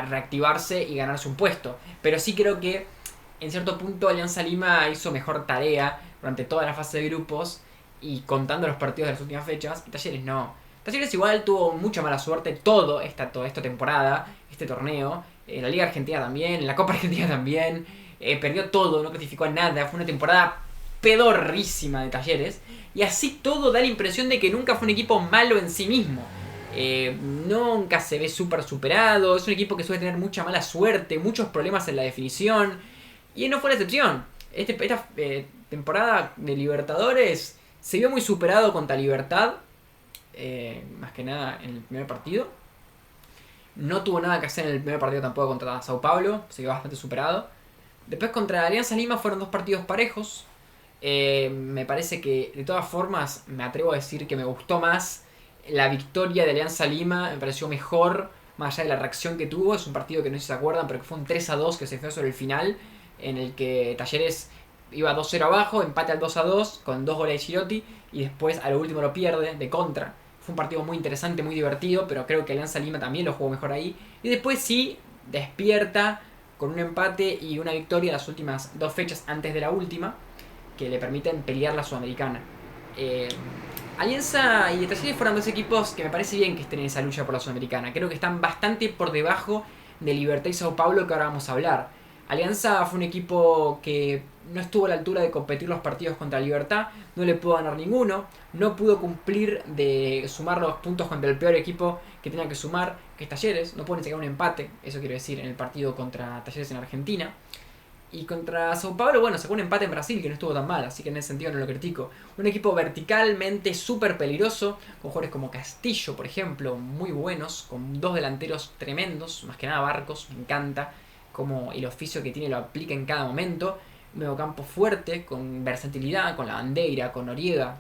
reactivarse y ganarse un puesto. Pero sí creo que en cierto punto Alianza Lima hizo mejor tarea durante toda la fase de grupos y contando los partidos de las últimas fechas, y Talleres no. Talleres igual tuvo mucha mala suerte toda esta temporada, este torneo. La Liga Argentina también, la Copa Argentina también. Perdió todo, no clasificó a nada. Fue una temporada pedorrísima de Talleres. Y así todo da la impresión de que nunca fue un equipo malo en sí mismo. Nunca se ve súper superado. Es un equipo que suele tener mucha mala suerte, muchos problemas en la definición. Y no fue la excepción. Esta temporada de Libertadores se vio muy superado contra Libertad. Más que nada en el primer partido. No tuvo nada que hacer en el primer partido tampoco contra Sao Paulo. Se vio bastante superado. Después contra Alianza Lima fueron dos partidos parejos. Me parece que de todas formas me atrevo a decir que me gustó más la victoria de Alianza Lima. Me pareció mejor, más allá de la reacción que tuvo. Es un partido que no sé si se acuerdan, pero que fue un 3-2 que se fue sobre el final, en el que Talleres iba 2-0 abajo, empate al 2-2 con 2 goles de Girotti y después a lo último lo pierde de contra. Fue un partido muy interesante, muy divertido, pero creo que Alianza Lima también lo jugó mejor ahí. Y después sí despierta con un empate y una victoria las últimas dos fechas antes de la última, que le permiten pelear la Sudamericana. Alianza y Talleres fueron dos equipos que me parece bien que estén en esa lucha por la Sudamericana. Creo que están bastante por debajo de Libertad y Sao Paulo, que ahora vamos a hablar. Alianza fue un equipo que no estuvo a la altura de competir los partidos contra Libertad, no le pudo ganar ninguno, no pudo cumplir de sumar los puntos contra el peor equipo que tenía que sumar, que es Talleres, no pudo ni sacar un empate, eso quiero decir, en el partido contra Talleres en Argentina. Y contra Sao Paulo, bueno, sacó un empate en Brasil que no estuvo tan mal, así que en ese sentido no lo critico. Un equipo verticalmente súper peligroso, con jugadores como Castillo, por ejemplo, muy buenos, con dos delanteros tremendos, más que nada Barcos, me encanta como el oficio que tiene lo aplica en cada momento. Medio campo fuerte, con versatilidad, con la bandera, con Noriega.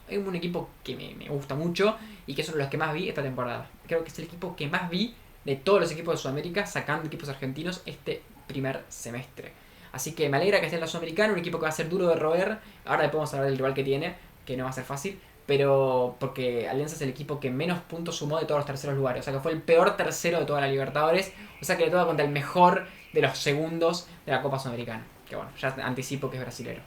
Es un equipo que me gusta mucho y que son los que más vi esta temporada. Creo que es el equipo que más vi de todos los equipos de Sudamérica, sacando equipos argentinos este primer semestre. Así que me alegra que esté en la Sudamericana, un equipo que va a ser duro de roer. Ahora le podemos hablar del rival que tiene, que no va a ser fácil, pero porque Alianza es el equipo que menos puntos sumó de todos los terceros lugares, o sea que fue el peor tercero de toda la Libertadores, o sea que le toca contra el mejor de los segundos de la Copa Sudamericana, que bueno, ya anticipo que es brasilero.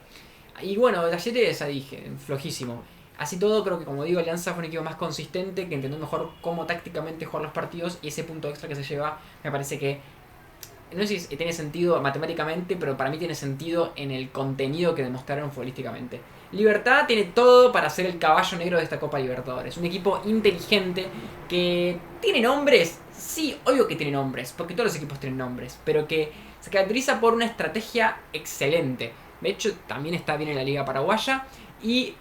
Y bueno, Talleres ya dije, flojísimo. Así todo, creo que como digo, Alianza fue un equipo más consistente, que entendió mejor cómo tácticamente jugar los partidos, y ese punto extra que se lleva me parece que no sé si tiene sentido matemáticamente, pero para mí tiene sentido en el contenido que demostraron futbolísticamente. Libertad tiene todo para ser el caballo negro de esta Copa Libertadores. Un equipo inteligente que tiene nombres. Sí, obvio que tiene nombres, porque todos los equipos tienen nombres, pero que se caracteriza por una estrategia excelente. De hecho, también está bien en la Liga Paraguaya. Y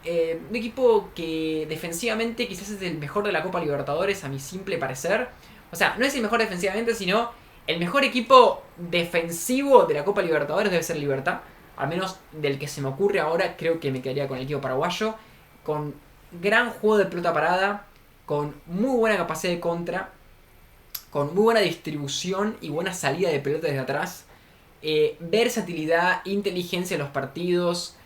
un equipo que defensivamente quizás es el mejor de la Copa Libertadores, a mi simple parecer. O sea, no es el mejor defensivamente, sino el mejor equipo defensivo de la Copa Libertadores debe ser Libertad. Al menos del que se me ocurre ahora, creo que me quedaría con el equipo paraguayo. Con gran juego de pelota parada, con muy buena capacidad de contra, con muy buena distribución y buena salida de pelota desde atrás. Versatilidad, inteligencia en los partidos.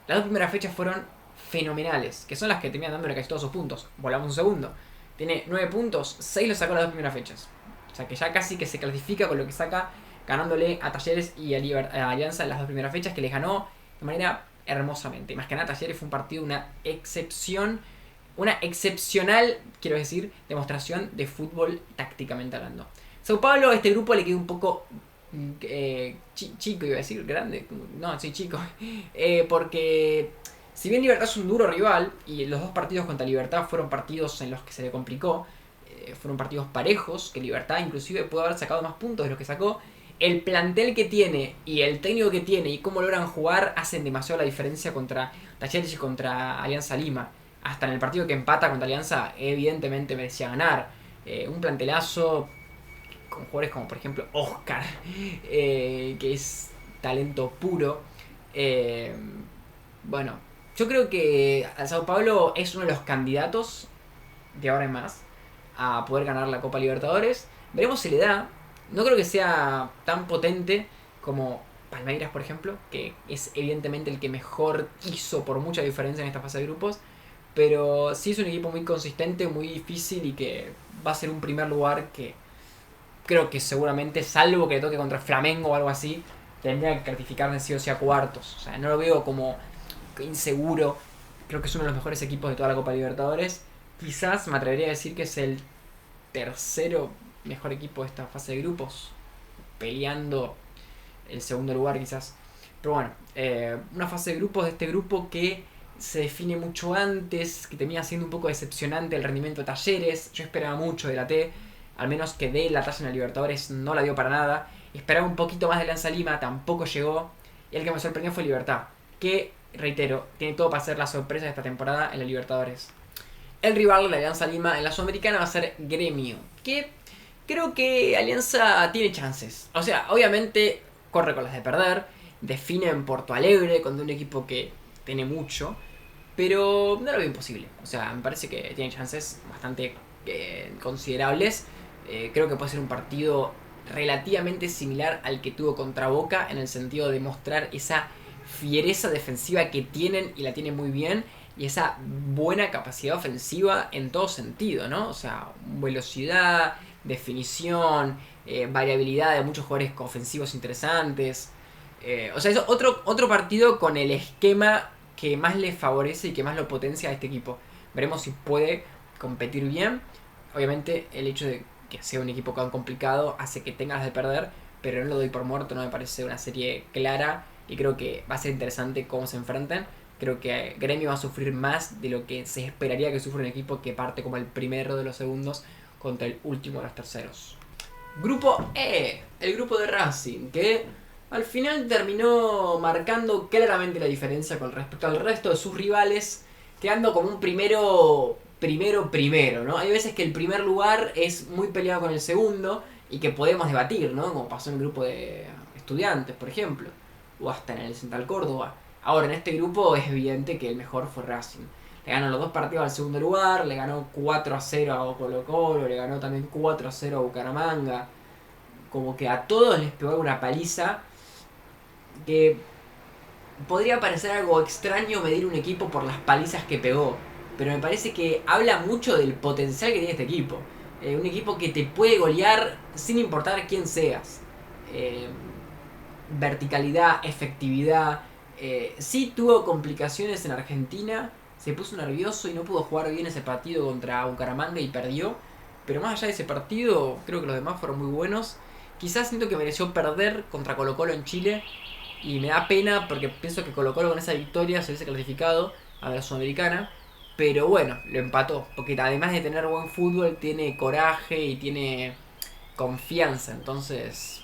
Las dos primeras fechas fueron fenomenales, que son las que terminan dándole casi todos sus puntos. Volamos un segundo. Tiene 9 puntos, 6 los sacó las dos primeras fechas. O sea que ya casi que se clasifica con lo que saca ganándole a Talleres y a Alianza en las dos primeras fechas, que les ganó de manera hermosamente. Más que nada Talleres fue un partido, una excepción, una excepcional, quiero decir, demostración de fútbol tácticamente hablando. Sao Paulo, este grupo le quedó un poco chico, iba a decir, grande, no, sí, chico, porque si bien Libertad es un duro rival, y los dos partidos contra Libertad fueron partidos en los que se le complicó, fueron partidos parejos, que Libertad inclusive pudo haber sacado más puntos de los que sacó, el plantel que tiene y el técnico que tiene y cómo logran jugar hacen demasiado la diferencia contra Talleres y contra Alianza Lima. Hasta en el partido que empata contra Alianza evidentemente merecía ganar. Un plantelazo con jugadores como por ejemplo Oscar, que es talento puro. Bueno, yo creo que Sao Paulo es uno de los candidatos de ahora en más a poder ganar la Copa Libertadores. Veremos si le da. No creo que sea tan potente como Palmeiras, por ejemplo, que es evidentemente el que mejor hizo por mucha diferencia en esta fase de grupos. Pero sí es un equipo muy consistente, muy difícil y que va a ser un primer lugar que creo que seguramente, salvo que toque contra Flamengo o algo así, tendría que clasificar sí o sí a cuartos. O sea, no lo veo como inseguro. Creo que es uno de los mejores equipos de toda la Copa Libertadores. Quizás me atrevería a decir que es el tercero mejor equipo de esta fase de grupos, peleando el segundo lugar quizás. Pero bueno, una fase de grupos de este grupo que se define mucho antes, que termina siendo un poco decepcionante el rendimiento de Talleres. Yo esperaba mucho de la T, al menos que dé la talla en la Libertadores, no la dio para nada. Esperaba un poquito más de Alianza Lima, tampoco llegó. Y el que me sorprendió fue Libertad, que, reitero, tiene todo para ser la sorpresa de esta temporada en la Libertadores. El rival de la Alianza Lima en la Sudamericana va a ser Gremio, que creo que Alianza tiene chances. O sea, obviamente corre con las de perder, define en Porto Alegre contra un equipo que tiene mucho, pero no lo veo imposible. O sea, me parece que tiene chances bastante considerables. Creo que puede ser un partido relativamente similar al que tuvo contra Boca, en el sentido de mostrar esa fiereza defensiva que tienen y la tienen muy bien, y esa buena capacidad ofensiva en todo sentido, ¿no? O sea, velocidad, definición, variabilidad de muchos jugadores ofensivos interesantes. O sea, es otro partido con el esquema que más le favorece y que más lo potencia a este equipo. Veremos si puede competir bien. Obviamente el hecho de que sea un equipo tan complicado hace que tengas de perder, pero no lo doy por muerto, no me parece una serie clara y creo que va a ser interesante cómo se enfrentan. Creo que Gremio va a sufrir más de lo que se esperaría que sufra un equipo que parte como el primero de los segundos contra el último de los terceros. Grupo E, el grupo de Racing, que al final terminó marcando claramente la diferencia con respecto al resto de sus rivales, quedando como un primero, ¿no? Hay veces que el primer lugar es muy peleado con el segundo y que podemos debatir, ¿no? Como pasó en el grupo de Estudiantes, por ejemplo, o hasta en el Central Córdoba. Ahora, en este grupo es evidente que el mejor fue Racing. Le ganó los dos partidos al segundo lugar, le ganó 4-0 a Colo Colo, le ganó también 4-0 a Bucaramanga. Como que a todos les pegó una paliza que podría parecer algo extraño medir un equipo por las palizas que pegó, pero me parece que habla mucho del potencial que tiene este equipo. Un equipo que te puede golear sin importar quién seas. Eh, Verticalidad, efectividad. Sí tuvo complicaciones en Argentina, se puso nervioso y no pudo jugar bien ese partido contra Bucaramanga y perdió. Pero más allá de ese partido, creo que los demás fueron muy buenos. Quizás siento que mereció perder contra Colo Colo en Chile. Y me da pena porque pienso que Colo Colo con esa victoria se hubiese clasificado a la Sudamericana. Pero bueno, lo empató. Porque además de tener buen fútbol, tiene coraje y tiene confianza. Entonces,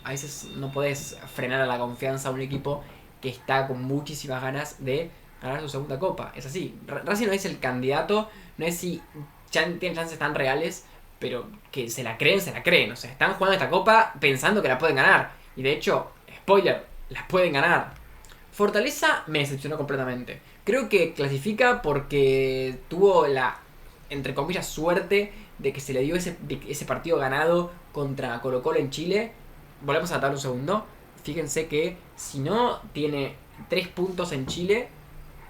a veces no podés frenar a la confianza a un equipo que está con muchísimas ganas de ganar su segunda copa. Es así. Racing no es el candidato, no es si tienen chances tan reales, pero que se la creen, se la creen. O sea, están jugando esta copa pensando que la pueden ganar. Y de hecho, spoiler, la pueden ganar. Fortaleza me decepcionó completamente. Creo que clasifica porque tuvo la, entre comillas, suerte de que se le dio ese partido ganado contra Colo Colo en Chile. Volvemos a tratar un segundo. Fíjense que si no tiene 3 puntos en Chile,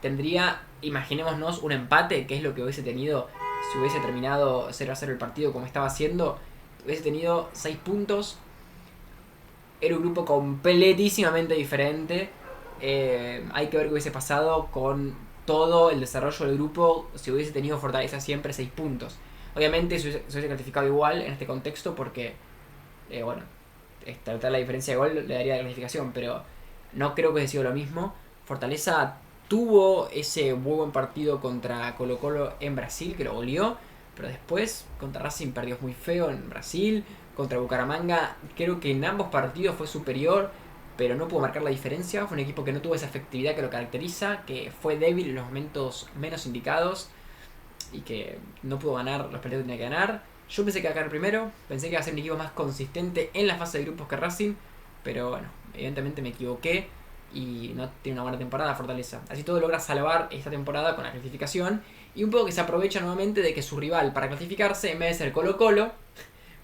tendría, imaginémonos, un empate, que es lo que hubiese tenido si hubiese terminado 0-0 el partido como estaba haciendo. Hubiese tenido 6 puntos. Era un grupo completísimamente diferente. Hay que ver qué hubiese pasado con todo el desarrollo del grupo si hubiese tenido Fortaleza siempre 6 puntos. Obviamente se hubiese clasificado igual en este contexto porque, bueno, tratar la diferencia de gol le daría la clasificación, pero no creo que haya sido lo mismo. Fortaleza tuvo ese muy buen partido contra Colo Colo en Brasil, que lo goleó, pero después contra Racing perdió muy feo en Brasil. Contra Bucaramanga creo que en ambos partidos fue superior, pero no pudo marcar la diferencia. Fue un equipo que no tuvo esa efectividad que lo caracteriza, que fue débil en los momentos menos indicados y que no pudo ganar los partidos que tenía que ganar. Yo pensé que iba a caer primero, pensé que iba a ser un equipo más consistente en la fase de grupos que Racing, pero bueno, evidentemente me equivoqué y no tiene una buena temporada Fortaleza. Así todo logra salvar esta temporada con la clasificación y un poco que se aprovecha nuevamente de que su rival para clasificarse, en vez de ser Colo Colo,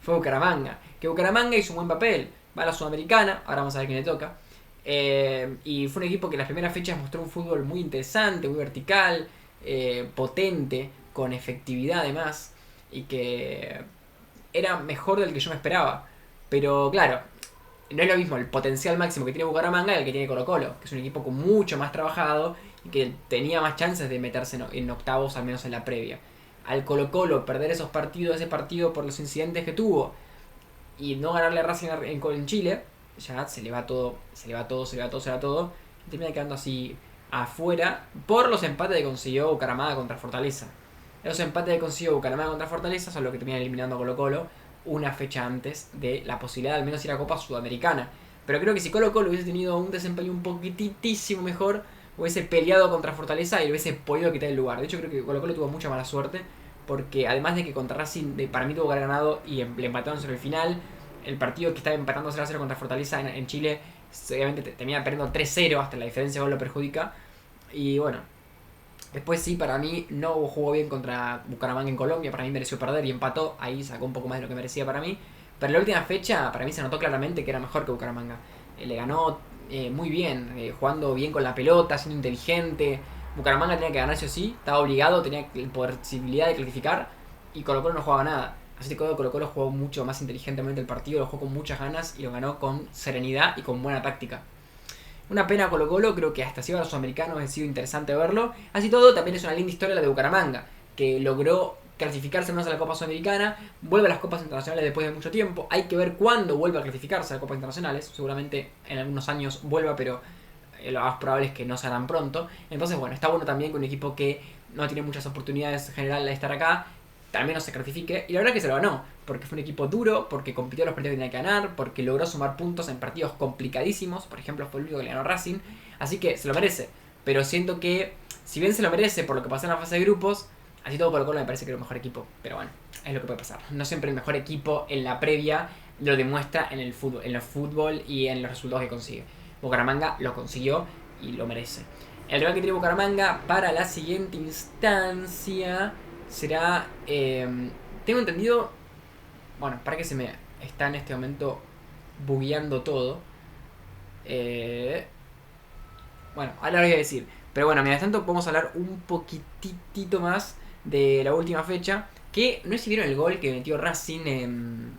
fue Bucaramanga. Que Bucaramanga hizo un buen papel, va a la Sudamericana, ahora vamos a ver quién le toca. Y fue un equipo que en las primeras fechas mostró un fútbol muy interesante, muy vertical, potente, con efectividad además, y que era mejor del que yo me esperaba. Pero claro, no es lo mismo el potencial máximo que tiene Bucaramanga el que tiene Colo Colo, que es un equipo con mucho más trabajado y que tenía más chances de meterse en octavos, al menos en la previa. Al Colo Colo perder esos partidos, ese partido por los incidentes que tuvo y no ganarle a Racing en Chile, ya se le va todo, se le va todo, se le va todo, se le va todo, y termina quedando así afuera por los empates que consiguió Bucaramanga contra Fortaleza. Esos empates que consiguió Bucaramanga contra Fortaleza son los que terminan eliminando a Colo Colo una fecha antes de la posibilidad de al menos ir a Copa Sudamericana. Pero creo que si Colo Colo hubiese tenido un desempeño un poquitísimo mejor, hubiese peleado contra Fortaleza y le hubiese podido quitar el lugar. De hecho creo que Colo Colo tuvo mucha mala suerte, porque además de que contra Racing para mí tuvo que haber ganado y le empataron sobre el final, el partido que estaba empatando 0-0 contra Fortaleza en Chile, obviamente termina perdiendo 3-0, hasta la diferencia de gol lo perjudica. Y bueno, después sí, para mí no jugó bien contra Bucaramanga en Colombia, para mí mereció perder y empató, ahí sacó un poco más de lo que merecía para mí. Pero en la última fecha, para mí se notó claramente que era mejor que Bucaramanga. Le ganó muy bien, jugando bien con la pelota, siendo inteligente. Bucaramanga tenía que ganar sí o sí, estaba obligado, tenía posibilidad de clasificar y Colo Colo no jugaba nada. Así que Colo Colo jugó mucho más inteligentemente el partido, lo jugó con muchas ganas y lo ganó con serenidad y con buena táctica. Una pena Colo Colo, creo que hasta si iba a los americanos ha sido interesante verlo. Así todo, también es una linda historia la de Bucaramanga, que logró clasificarse más a la Copa Sudamericana, vuelve a las Copas Internacionales después de mucho tiempo. Hay que ver cuándo vuelve a clasificarse a las Copas Internacionales, seguramente en algunos años vuelva, pero lo más probable es que no se harán pronto. Entonces, bueno, está bueno también que un equipo que no tiene muchas oportunidades en general de estar acá, también no se clasifique. Y la verdad que se lo ganó, porque fue un equipo duro, porque compitió los partidos que tenía que ganar, porque logró sumar puntos en partidos complicadísimos. Por ejemplo, fue el único que le ganó Racing. Así que se lo merece. Pero siento que, si bien se lo merece por lo que pasó en la fase de grupos, así todo Colo Colo me parece que era el mejor equipo. Pero bueno, es lo que puede pasar. No siempre el mejor equipo en la previa lo demuestra en el fútbol y en los resultados que consigue. Bucaramanga lo consiguió y lo merece. El rival que tiene Bucaramanga para la siguiente instancia será, tengo entendido, bueno, para que se me está en este momento bugueando todo. Bueno, ahora lo voy a decir. Pero bueno, mientras tanto podemos hablar un poquitito más de la última fecha. Que no sé si vieron el gol que metió Racing en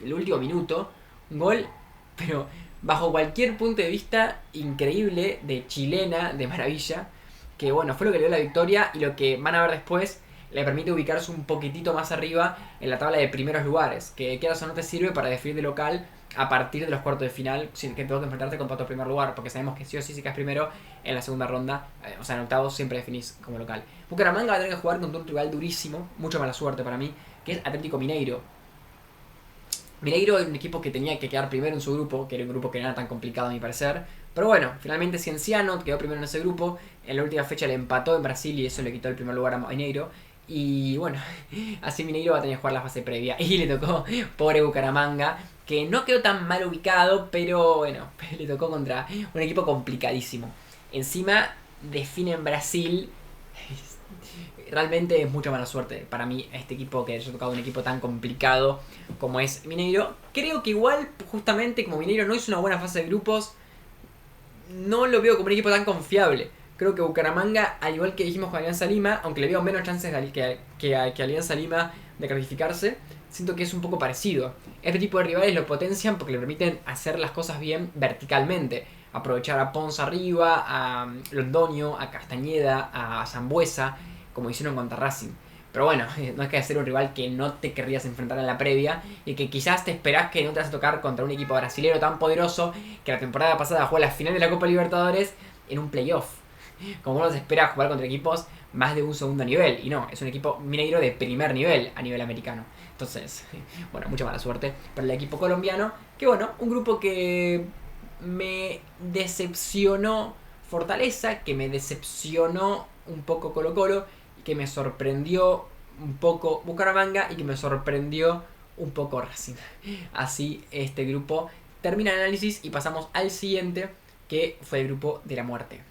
el último minuto. Un gol, pero bajo cualquier punto de vista, increíble, de chilena, de maravilla. Que bueno, fue lo que le dio la victoria y lo que van a ver después le permite ubicarse un poquitito más arriba en la tabla de primeros lugares. Que quieras o no te sirve para definir de local a partir de los cuartos de final, sin que tengas que enfrentarte contra tu primer lugar, porque sabemos que sí o sí si caes primero en la segunda ronda, o sea en octavos siempre definís como local. Bucaramanga va a tener que jugar contra un rival durísimo, mucho mala suerte para mí, que es Atlético Mineiro. Mineiro es un equipo que tenía que quedar primero en su grupo, que era un grupo que no era tan complicado a mi parecer, pero bueno, finalmente Cienciano quedó primero en ese grupo, en la última fecha le empató en Brasil y eso le quitó el primer lugar a Mineiro. Y bueno, así Mineiro va a tener que jugar la fase previa. Y le tocó, pobre Bucaramanga, que no quedó tan mal ubicado, pero bueno, le tocó contra un equipo complicadísimo. Encima define en Brasil. Realmente es mucha mala suerte para mí este equipo que haya tocado un equipo tan complicado como es Mineiro. Creo que igual, justamente como Mineiro no hizo una buena fase de grupos, no lo veo como un equipo tan confiable. Creo que Bucaramanga, al igual que dijimos con Alianza Lima, aunque le veo menos chances que Alianza Lima de clasificarse, siento que es un poco parecido. Este tipo de rivales lo potencian porque le permiten hacer las cosas bien verticalmente. Aprovechar a Pons arriba, a Londoño, a Castañeda, a Zambuesa, como hicieron contra Racing. Pero bueno, no es que ser un rival que no te querrías enfrentar en la previa y que quizás te esperás que no te vas a tocar contra un equipo brasilero tan poderoso que la temporada pasada jugó la final de la Copa Libertadores en un playoff. Como uno se espera jugar contra equipos más de un segundo nivel. Y no, es un equipo Mineiro de primer nivel a nivel americano. Entonces, bueno, mucha mala suerte para el equipo colombiano. Que bueno, un grupo que me decepcionó Fortaleza, que me decepcionó un poco Colo-Colo, que me sorprendió un poco Bucaramanga y que me sorprendió un poco Racing. Así este grupo termina el análisis y pasamos al siguiente, que fue el grupo de la muerte.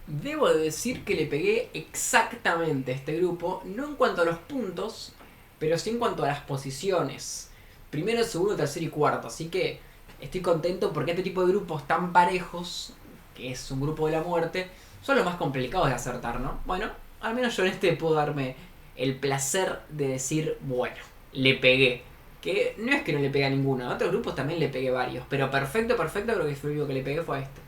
Debo de decir que le pegué exactamente a este grupo, no en cuanto a los puntos, pero sí en cuanto a las posiciones. Primero, segundo, tercero y cuarto. Así que estoy contento porque este tipo de grupos tan parejos, que es un grupo de la muerte, son los más complicados de acertar, ¿no? Bueno, al menos yo en este puedo darme el placer de decir, bueno, le pegué. Que no es que no le pegué a ninguno, a otros grupos también le pegué varios, pero perfecto, creo que fue el único que le pegué fue a este.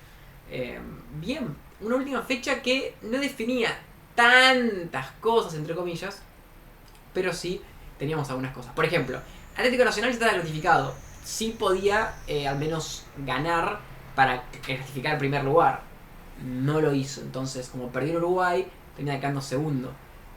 Bien, una última fecha que no definía tantas cosas, entre comillas, pero sí teníamos algunas cosas. Por ejemplo, Atlético Nacional estaba clasificado. Sí podía al menos ganar para clasificar el primer lugar. No lo hizo. Entonces, como perdió Uruguay, termina quedando segundo.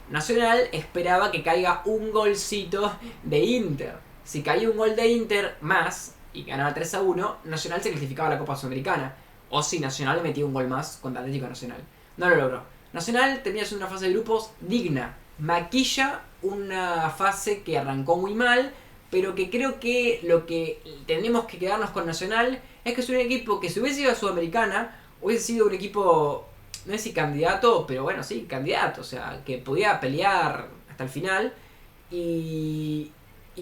Nacional esperaba que caiga un golcito de Inter. Si caía un gol de Inter más y ganaba 3-1, Nacional se clasificaba a la Copa Sudamericana. O si Nacional metía un gol más contra Atlético Nacional. No lo logró. Nacional termina siendo una fase de grupos digna. Maquilla una fase que arrancó muy mal, pero que creo que lo que tenemos que quedarnos con Nacional es que es un equipo que si hubiese ido a Sudamericana, hubiese sido un equipo, no sé si candidato, pero bueno, sí, candidato. O sea, que podía pelear hasta el final. Y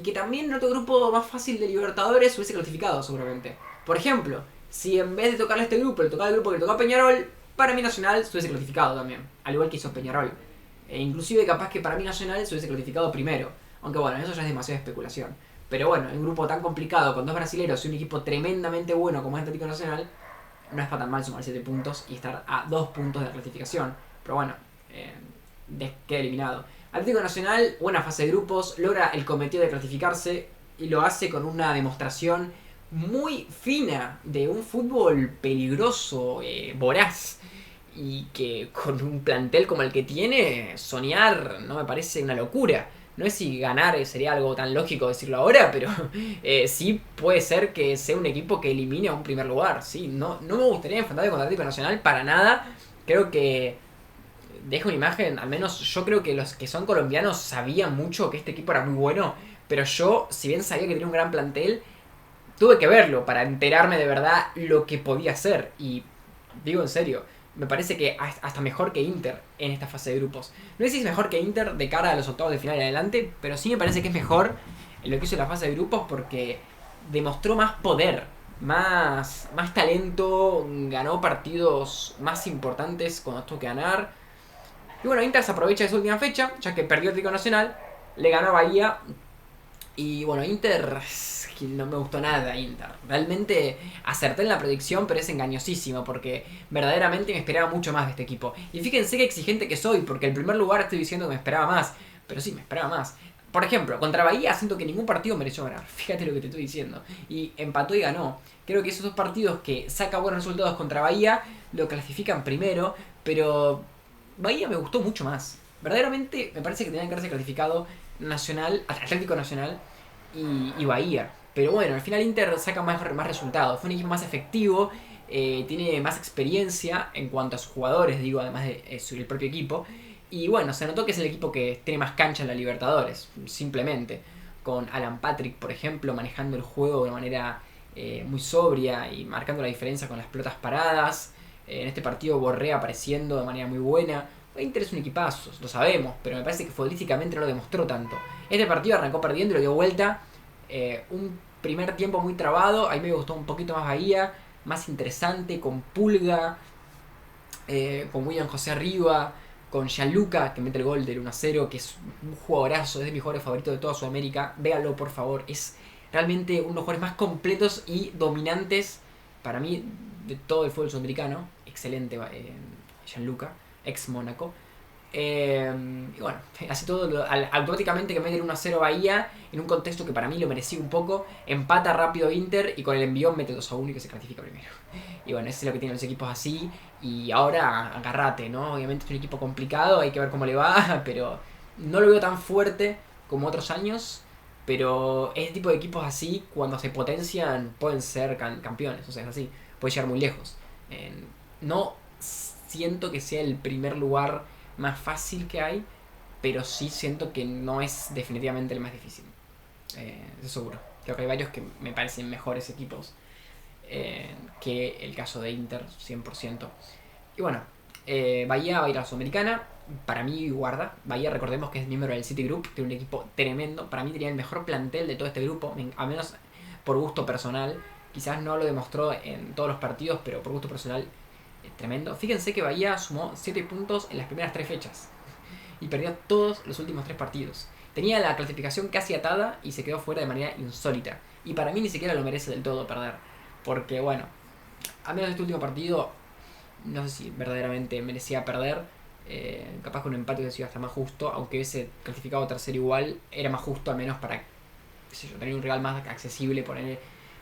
que también en otro grupo más fácil de Libertadores hubiese clasificado seguramente. Por ejemplo, si en vez de tocarle a este grupo, le tocaba el grupo que le tocó a Peñarol, para mí Nacional se hubiese clasificado también, al igual que hizo Peñarol. Inclusive capaz que para mí Nacional se hubiese clasificado primero, aunque bueno, eso ya es demasiada especulación. Pero bueno, en un grupo tan complicado, con dos brasileros y un equipo tremendamente bueno como es Atlético Nacional, no está tan mal sumar 7 puntos y estar a 2 puntos de la clasificación. Pero bueno, queda eliminado. Atlético Nacional, buena fase de grupos, logra el cometido de clasificarse y lo hace con una demostración muy fina de un fútbol peligroso, voraz, y que con un plantel como el que tiene, soñar no me parece una locura. No sé si ganar sería algo tan lógico decirlo ahora, pero sí puede ser que sea un equipo que elimine a un primer lugar. Sí, no me gustaría enfrentarme con Atlético Nacional para nada. Creo que deja una imagen, al menos yo creo que los que son colombianos sabían mucho que este equipo era muy bueno, pero yo, si bien sabía que tenía un gran plantel, tuve que verlo para enterarme de verdad lo que podía hacer. Y digo en serio, me parece que hasta mejor que Inter en esta fase de grupos. No sé si es mejor que Inter de cara a los octavos de final en adelante, pero sí me parece que es mejor en lo que hizo la fase de grupos porque demostró más poder. más talento, ganó partidos más importantes cuando tuvo que ganar. Y bueno, Inter se aprovecha de su última fecha, ya que perdió el Atlético Nacional, le ganó a Bahía. Y bueno, Inter, es que no me gustó nada Inter. Realmente acerté en la predicción, pero es engañosísimo, porque verdaderamente me esperaba mucho más de este equipo. Y fíjense qué exigente que soy, porque en primer lugar estoy diciendo que me esperaba más, pero sí, me esperaba más. Por ejemplo, contra Bahía siento que ningún partido mereció ganar. Fíjate lo que te estoy diciendo. Y empató y ganó. Creo que esos dos partidos que saca buenos resultados contra Bahía lo clasifican primero, pero Bahía me gustó mucho más. Verdaderamente me parece que tenían que haberse clasificado Nacional, Atlético Nacional y Bahía. Pero bueno, al final Inter saca más resultados. Fue un equipo más efectivo, tiene más experiencia en cuanto a sus jugadores, digo, además de el propio equipo. Y bueno, se notó que es el equipo que tiene más cancha en la Libertadores, simplemente. Con Alan Patrick, por ejemplo, manejando el juego de una manera muy sobria y marcando la diferencia con las pelotas paradas. En este partido Borré apareciendo de manera muy buena. Inter es un equipazo, lo sabemos, pero me parece que futbolísticamente no lo demostró tanto. Este partido arrancó perdiendo y lo dio vuelta. Un primer tiempo muy trabado, ahí me gustó un poquito más Bahía, más interesante, con Pulga, con William José arriba, con Gianluca, que mete el gol del 1-0, que es un jugadorazo, es de mis jugadores favoritos de toda Sudamérica. Véanlo, por favor, es realmente uno de los jugadores más completos y dominantes para mí de todo el fútbol sudamericano. Excelente Gianluca, ex Mónaco. Y bueno, así todo automáticamente que mete el 1-0 Bahía en un contexto que para mí lo merecía un poco. Empata rápido Inter y con el envión mete 2-1 y que se clasifica primero. Y bueno, eso es lo que tienen los equipos así. Y ahora agarrate, ¿no? Obviamente es un equipo complicado, hay que ver cómo le va, pero no lo veo tan fuerte como otros años. Pero ese tipo de equipos así, cuando se potencian, pueden ser campeones. O sea, es así, puede llegar muy lejos. No siento que sea el primer lugar más fácil que hay, pero sí siento que no es definitivamente el más difícil. Eso seguro. Creo que hay varios que me parecen mejores equipos que el caso de Inter, 100%. Y bueno, Bahía va a ir a la Sudamericana. Para mí guarda. Bahía, recordemos que es miembro del City Group, tiene un equipo tremendo. Para mí tenía el mejor plantel de todo este grupo, al menos por gusto personal. Quizás no lo demostró en todos los partidos, pero por gusto personal tremendo. Fíjense que Bahía sumó 7 puntos en las primeras 3 fechas y perdió todos los últimos 3 partidos. Tenía la clasificación casi atada y se quedó fuera de manera insólita. Y para mí ni siquiera lo merece del todo perder. Porque bueno, a menos este último partido, no sé si verdaderamente merecía perder. Capaz con un empate hubiese sido hasta más justo. Aunque hubiese clasificado tercero igual, era más justo al menos para, qué sé yo, tener un rival más accesible poner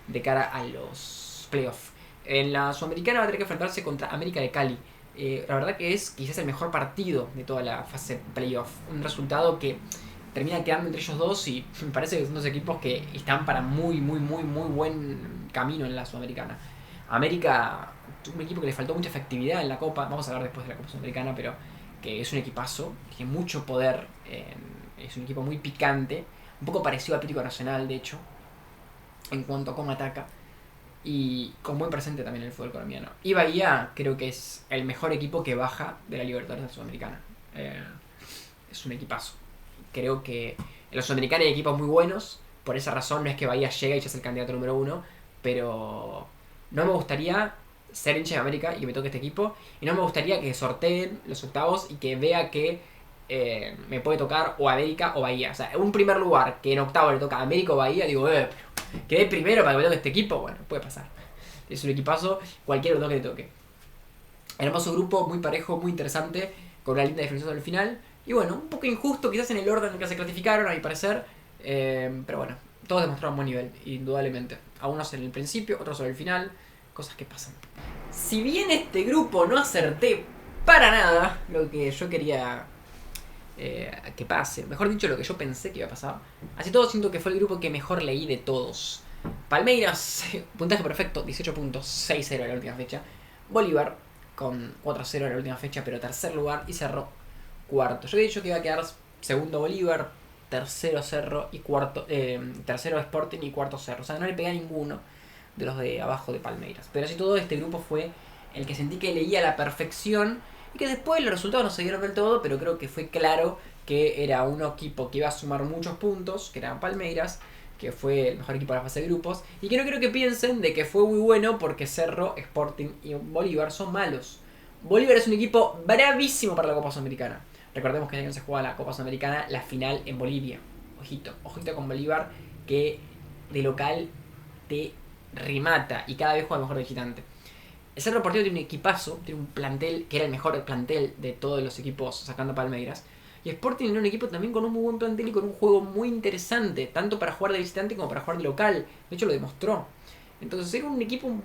de cara a los playoffs. En la Sudamericana va a tener que enfrentarse contra América de Cali. La verdad que es quizás el mejor partido de toda la fase playoff. Un resultado que termina quedando entre ellos dos y me parece que son dos equipos que están para muy buen camino en la Sudamericana. América, un equipo que le faltó mucha efectividad en la Copa, vamos a hablar después de la Copa Sudamericana, pero que es un equipazo, tiene mucho poder, es un equipo muy picante, un poco parecido al Atlético Nacional de hecho, en cuanto a cómo ataca. Y con buen presente también en el fútbol colombiano. Y Bahía creo que es el mejor equipo que baja de la Libertadores de la Sudamericana. Es un equipazo. Creo que en la Sudamericana hay equipos muy buenos. Por esa razón no es que Bahía llega y ya es el candidato número 1. Pero no me gustaría ser hincha de América y que me toque este equipo. Y no me gustaría que sorteen los octavos y que vea que me puede tocar o América o Bahía. O sea, un primer lugar que en octavo le toca América o Bahía, digo, pero quedé primero para que me toque este equipo. Bueno, puede pasar. Es un equipazo, cualquier otro que le toque. Hermoso grupo, muy parejo, muy interesante, con una linda definición al final. Y bueno, un poco injusto quizás en el orden en el que se clasificaron, a mi parecer. Pero bueno, todos demostraron buen nivel, indudablemente. Algunos en el principio, otros sobre el final. Cosas que pasan. Si bien este grupo no acerté para nada lo que yo quería que pase, mejor dicho, lo que yo pensé que iba a pasar, así todo siento que fue el grupo que mejor leí de todos. Palmeiras, puntaje perfecto, 18 puntos, 6-0 en la última fecha. Bolívar, con 4-0 en la última fecha, pero tercer lugar y cerró cuarto. Yo había dicho que iba a quedar segundo Bolívar, tercero Cerro y cuarto, tercero Sporting y cuarto Cerro. O sea, no le pegué a ninguno de los de abajo de Palmeiras. Pero así todo, este grupo fue el que sentí que leía a la perfección y que después los resultados no se dieron del todo, pero creo que fue claro que era un equipo que iba a sumar muchos puntos, que era Palmeiras, que fue el mejor equipo de la fase de grupos, y que no quiero que piensen de que fue muy bueno porque Cerro, Sporting y Bolívar son malos. Bolívar es un equipo bravísimo para la Copa Sudamericana. Recordemos que este año se juega la Copa Sudamericana, la final en Bolivia. Ojito, ojito con Bolívar, que de local te remata y cada vez juega mejor de visitante. El Cerro Deportivo tiene un equipazo, tiene un plantel que era el mejor plantel de todos los equipos sacando Palmeiras. Y Sporting era un equipo también con un muy buen plantel y con un juego muy interesante, tanto para jugar de visitante como para jugar de local. De hecho lo demostró. Entonces era un equipo un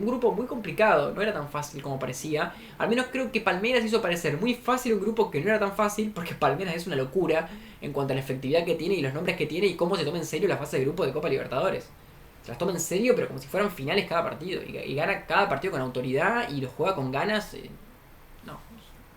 grupo muy complicado, no era tan fácil como parecía. Al menos creo que Palmeiras hizo parecer muy fácil un grupo que no era tan fácil, porque Palmeiras es una locura en cuanto a la efectividad que tiene y los nombres que tiene y cómo se toma en serio la fase de grupo de Copa Libertadores. Se las toma en serio, pero como si fueran finales cada partido. Y gana cada partido con autoridad y lo juega con ganas. No,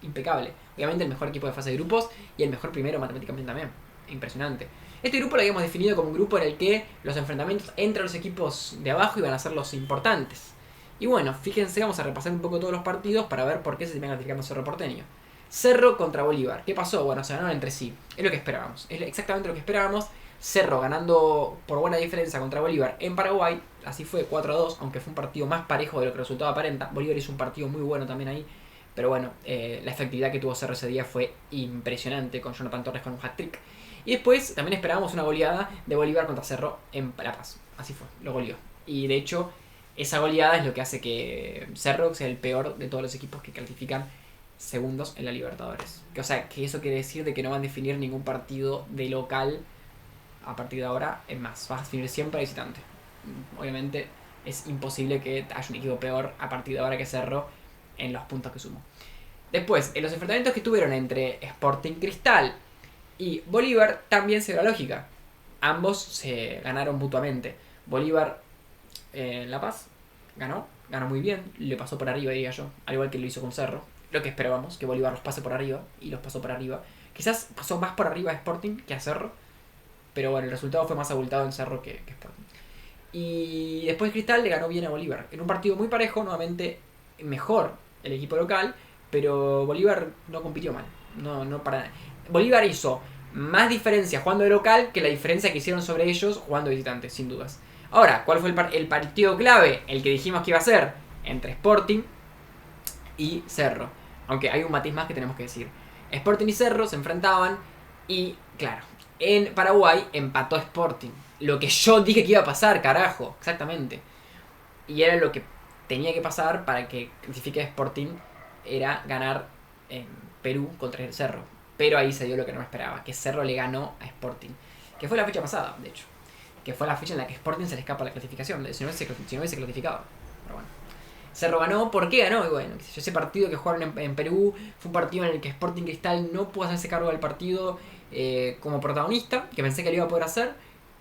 impecable. Obviamente el mejor equipo de fase de grupos y el mejor primero matemáticamente también. Impresionante. Este grupo lo habíamos definido como un grupo en el que los enfrentamientos entre los equipos de abajo iban a ser los importantes. Y bueno, fíjense, vamos a repasar un poco todos los partidos para ver por qué se termina clasificando Cerro Porteño. Cerro contra Bolívar. ¿Qué pasó? Bueno, se ganaron entre sí. Es lo que esperábamos. Es exactamente lo que esperábamos. Cerro ganando por buena diferencia contra Bolívar en Paraguay. Así fue 4-2, aunque fue un partido más parejo de lo que el resultado aparenta. Bolívar hizo un partido muy bueno también ahí. Pero bueno, la efectividad que tuvo Cerro ese día fue impresionante con Jonathan Torres con un hat-trick. Y después también esperábamos una goleada de Bolívar contra Cerro en La Paz. Así fue, lo goleó. Y de hecho, esa goleada es lo que hace que Cerro sea el peor de todos los equipos que clasifican segundos en la Libertadores. O sea, que eso quiere decir de que no van a definir ningún partido de local a partir de ahora. Es más, vas a definir siempre a visitante. Obviamente es imposible que haya un equipo peor a partir de ahora que Cerro en los puntos que sumó. Después, en los enfrentamientos que tuvieron entre Sporting Cristal y Bolívar también se dio la lógica. Ambos se ganaron mutuamente. Bolívar en La Paz ganó muy bien, le pasó por arriba, diría yo, al igual que lo hizo con Cerro. Lo que esperábamos, que Bolívar los pase por arriba, y los pasó por arriba. Quizás pasó más por arriba a Sporting que a Cerro, pero bueno, el resultado fue más abultado en Cerro que Sporting. Y después Cristal le ganó bien a Bolívar, en un partido muy parejo, nuevamente mejor el equipo local, pero Bolívar no compitió mal. No para nada. Bolívar hizo más diferencia jugando de local que la diferencia que hicieron sobre ellos jugando de visitante, sin dudas. Ahora, ¿cuál fue el partido clave? El que dijimos que iba a ser entre Sporting y Cerro. Aunque hay un matiz más que tenemos que decir. Sporting y Cerro se enfrentaban y, claro, en Paraguay empató Sporting. Lo que yo dije que iba a pasar, carajo, exactamente. Y era lo que tenía que pasar para que clasifique Sporting, era ganar en Perú contra el Cerro. Pero ahí se dio lo que no me esperaba, que Cerro le ganó a Sporting. Que fue la fecha pasada, de hecho. Que fue la fecha en la que Sporting se le escapa la clasificación. Si no hubiese clasificado. Pero bueno. Cerro ganó. ¿Por qué ganó? Y bueno, ese partido que jugaron en Perú fue un partido en el que Sporting Cristal no pudo hacerse cargo del partido como protagonista, que pensé que lo iba a poder hacer.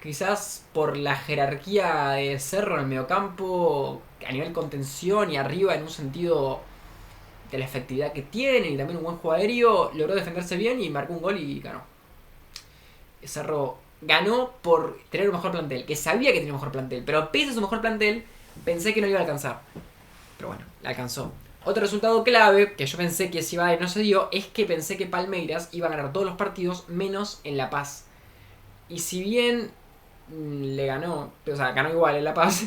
Quizás por la jerarquía de Cerro en el mediocampo, a nivel contención y arriba en un sentido de la efectividad que tiene y también un buen juego aéreo, logró defenderse bien y marcó un gol y ganó. Cerro ganó por tener un mejor plantel, que sabía que tenía un mejor plantel, pero pese a su mejor plantel, pensé que no iba a alcanzar. Pero bueno, la alcanzó. Otro resultado clave, que yo pensé que se iba a dar y no se dio, es que pensé que Palmeiras iba a ganar todos los partidos menos en La Paz. Y si bien le ganó, o sea, ganó igual en La Paz,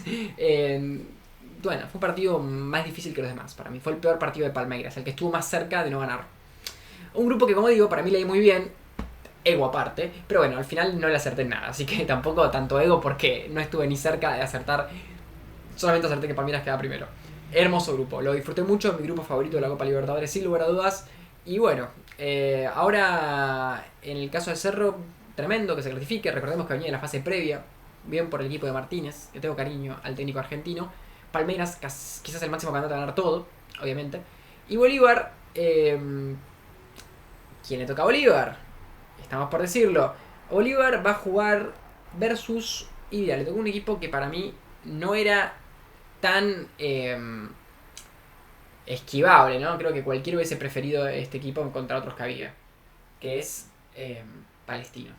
bueno, fue un partido más difícil que los demás. Para mí fue el peor partido de Palmeiras, el que estuvo más cerca de no ganar. Un grupo que, como digo, para mí le di muy bien, ego aparte, pero bueno, al final no le acerté en nada, así que tampoco tanto ego porque no estuve ni cerca de acertar, solamente acerté que Palmeiras queda primero. Hermoso grupo, lo disfruté mucho, mi grupo favorito de la Copa Libertadores sin lugar a dudas. Y bueno, ahora en el caso de Cerro, tremendo que se clasifique, recordemos que venía en la fase previa, bien por el equipo de Martínez, que tengo cariño al técnico argentino. Palmeiras, quizás el máximo candidato a ganar todo, obviamente. Y Bolívar, ¿quién le toca a Bolívar? Estamos por decirlo. Bolívar va a jugar versus Ideal. Le tocó un equipo que para mí no era tan esquivable, ¿no? Creo que cualquiera hubiese preferido este equipo contra otros que había. Que es Palestino.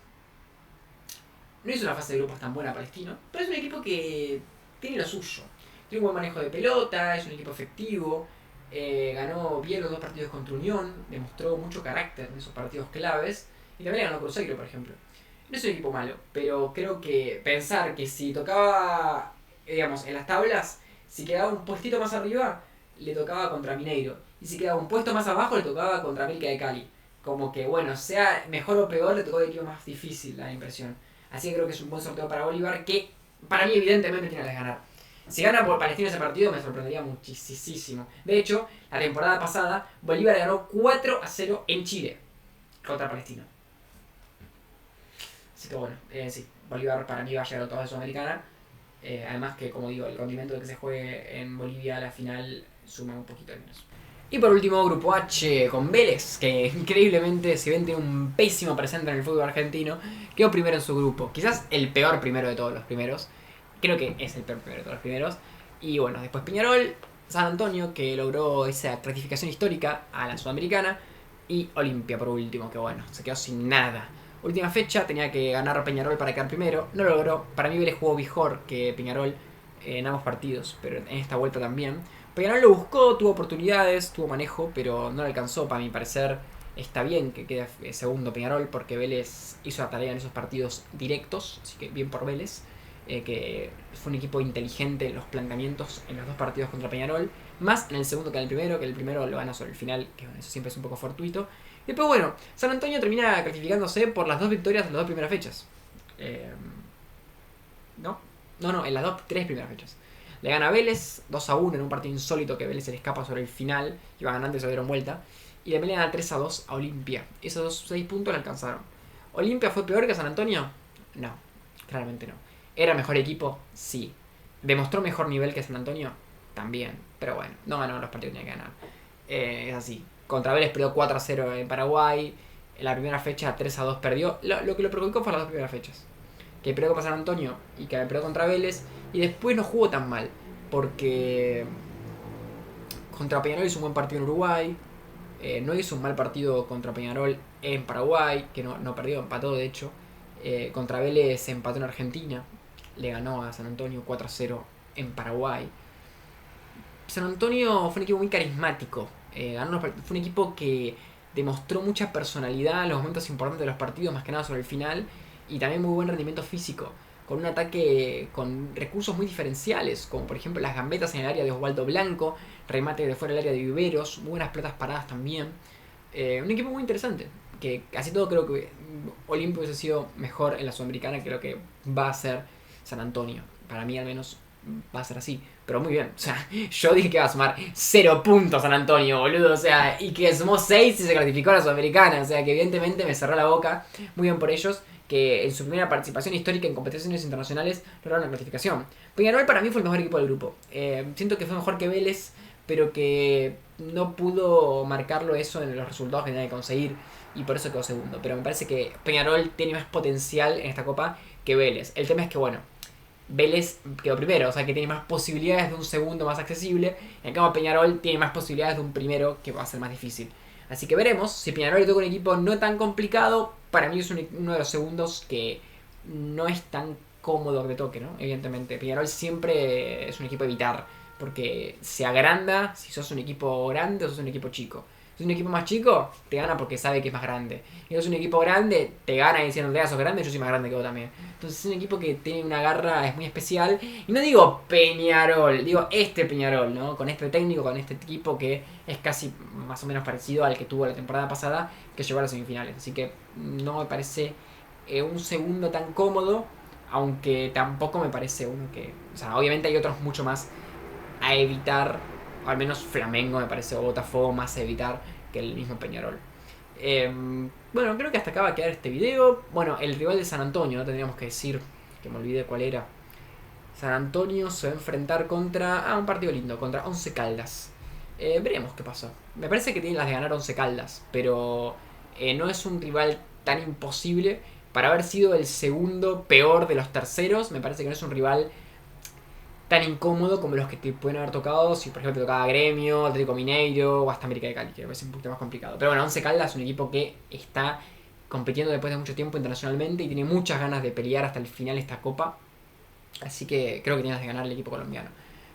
No hizo una fase de grupos tan buena Palestino, pero es un equipo que tiene lo suyo. Tiene un buen manejo de pelota, es un equipo efectivo. Ganó bien los 2 partidos contra Unión, demostró mucho carácter en esos partidos claves. Y también ganó Cruzeiro, por ejemplo. No es un equipo malo, pero creo que pensar que si tocaba, digamos, en las tablas, si quedaba un puestito más arriba, le tocaba contra Mineiro. Y si quedaba un puesto más abajo, le tocaba contra América de Cali. Como que, bueno, sea mejor o peor, le tocó el equipo más difícil, la impresión. Así que creo que es un buen sorteo para Bolívar, que para mí evidentemente tiene que ganar. Si gana por Palestina ese partido me sorprendería muchísimo. De hecho, la temporada pasada, Bolívar ganó 4-0 en Chile contra Palestina. Así que bueno, sí, Bolívar para mí va a llegar a octavos de Sudamericana. Además que, como digo, el condimento de que se juegue en Bolivia a la final suma un poquito menos. Y por último, Grupo H con Vélez, que increíblemente, si bien tiene un pésimo presente en el fútbol argentino, quedó primero en su grupo. Quizás el peor primero de todos los primeros. Creo que es el peor primero de todos los primeros. Y bueno, después Peñarol, San Antonio, que logró esa clasificación histórica a la Sudamericana. Y Olimpia por último, que bueno, se quedó sin nada. Última fecha, tenía que ganar Peñarol para quedar primero. No lo logró. Para mí Vélez jugó mejor que Peñarol en ambos partidos, pero en esta vuelta también. Peñarol lo buscó, tuvo oportunidades, tuvo manejo, pero no le alcanzó. Para mi parecer, está bien que quede segundo Peñarol, porque Vélez hizo la tarea en esos partidos directos, así que bien por Vélez. Que fue un equipo inteligente en los planteamientos en los dos partidos contra Peñarol, más en el segundo que en el primero lo gana sobre el final, que bueno, eso siempre es un poco fortuito. Y después, bueno, San Antonio termina clasificándose por las dos victorias de las dos primeras fechas. No, en las tres primeras fechas. Le gana a Vélez 2-1 en un partido insólito que Vélez se le escapa sobre el final, iba ganando y se dieron vuelta. Y le gana 3-2 a Olimpia. Esos 6 puntos le alcanzaron. ¿Olimpia fue peor que San Antonio? No, claramente no. ¿Era mejor equipo? Sí. ¿Demostró mejor nivel que San Antonio? También. Pero bueno, no ganó los partidos que tenía que ganar. Es así. Contra Vélez perdió 4-0 en Paraguay. En la primera fecha 3-2 perdió. Lo que lo perjudicó fue las dos primeras fechas. Que perdió contra San Antonio y que perdió contra Vélez. Y después no jugó tan mal. Porque contra Peñarol hizo un buen partido en Uruguay. No hizo un mal partido contra Peñarol en Paraguay. Que no perdió, empató de hecho. Contra Vélez empató en Argentina. Le ganó a San Antonio 4-0 en Paraguay. San Antonio fue un equipo muy carismático. Fue un equipo que demostró mucha personalidad en los momentos importantes de los partidos, más que nada sobre el final. Y también muy buen rendimiento físico. Con un ataque con recursos muy diferenciales, como por ejemplo las gambetas en el área de Osvaldo Blanco, remate de fuera del área de Viveros, buenas pelotas paradas también. Un equipo muy interesante, que casi todo creo que Olimpia hubiese sido mejor en la Sudamericana que lo que va a ser San Antonio. Para mí al menos va a ser así. Pero muy bien, o sea, yo dije que iba a sumar 0 puntos San Antonio, boludo. O sea, y que sumó 6 y se clasificó a la Sudamericana. O sea, que evidentemente me cerró la boca. Muy bien por ellos, que en su primera participación histórica en competiciones internacionales lograron la clasificación. Peñarol para mí fue el mejor equipo del grupo. Siento que fue mejor que Vélez, pero que no pudo marcarlo eso en los resultados que tenía que conseguir. Y por eso quedó segundo. Pero me parece que Peñarol tiene más potencial en esta copa que Vélez. El tema es que, bueno, Vélez quedó primero, o sea que tiene más posibilidades de un segundo más accesible. En cambio Peñarol tiene más posibilidades de un primero que va a ser más difícil. Así que veremos. Si Peñarol le toca un equipo no tan complicado, para mí es uno de los segundos que no es tan cómodo que le toque, ¿no? Evidentemente, Peñarol siempre es un equipo a evitar, porque se agranda si sos un equipo grande o sos un equipo chico. Si es un equipo más chico, te gana porque sabe que es más grande. Y si es un equipo grande, te gana diciendo, sos grande, yo soy más grande que vos también. Entonces es un equipo que tiene una garra, es muy especial. Y no digo Peñarol, digo este Peñarol, ¿no? Con este técnico, con este equipo que es casi más o menos parecido al que tuvo la temporada pasada, que llegó a las semifinales. Así que no me parece un segundo tan cómodo, aunque tampoco me parece uno que... O sea, obviamente hay otros mucho más a evitar, o al menos Flamengo me parece, o Botafogo más a evitar que el mismo Peñarol. Bueno, creo que hasta acá va a quedar este video. Bueno, el rival de San Antonio, no tendríamos que decir, que me olvidé cuál era. San Antonio se va a enfrentar contra... un partido lindo, contra Once Caldas. Veremos qué pasa. Me parece que tienen las de ganar Once Caldas, pero no es un rival tan imposible. Para haber sido el segundo peor de los terceros, me parece que no es un rival tan incómodo como los que te pueden haber tocado si por ejemplo te tocaba Gremio, Atlético Mineiro o hasta América de Cali, que me parece un poquito más complicado. Pero bueno, Once Caldas es un equipo que está compitiendo después de mucho tiempo internacionalmente y tiene muchas ganas de pelear hasta el final esta copa. Así que creo que tienes de ganar el equipo colombiano.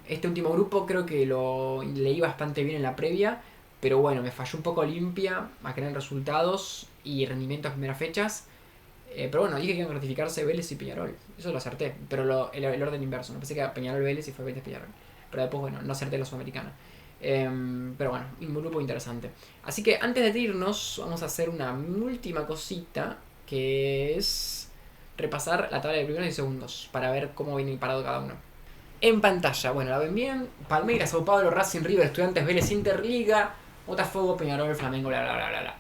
Este último grupo creo que lo leí bastante bien en la previa, pero bueno, me falló un poco Olimpia a crear resultados y rendimientos en primeras fechas. Pero bueno, dije que iban a clasificarse Vélez y Peñarol. Eso lo acerté, pero el orden inverso. No pensé que era Peñarol Vélez y fue Vélez Peñarol. Pero después, bueno, no acerté la Sudamericana. Pero bueno, un grupo interesante. Así que antes de irnos, vamos a hacer una última cosita, que es repasar la tabla de primeros y segundos, para ver cómo viene parado cada uno. En pantalla, bueno, la ven bien. Palmeiras, Sao Paulo, Racing, River, Estudiantes, Vélez, Interliga, Botafogo, Peñarol, Flamengo, bla bla bla bla bla.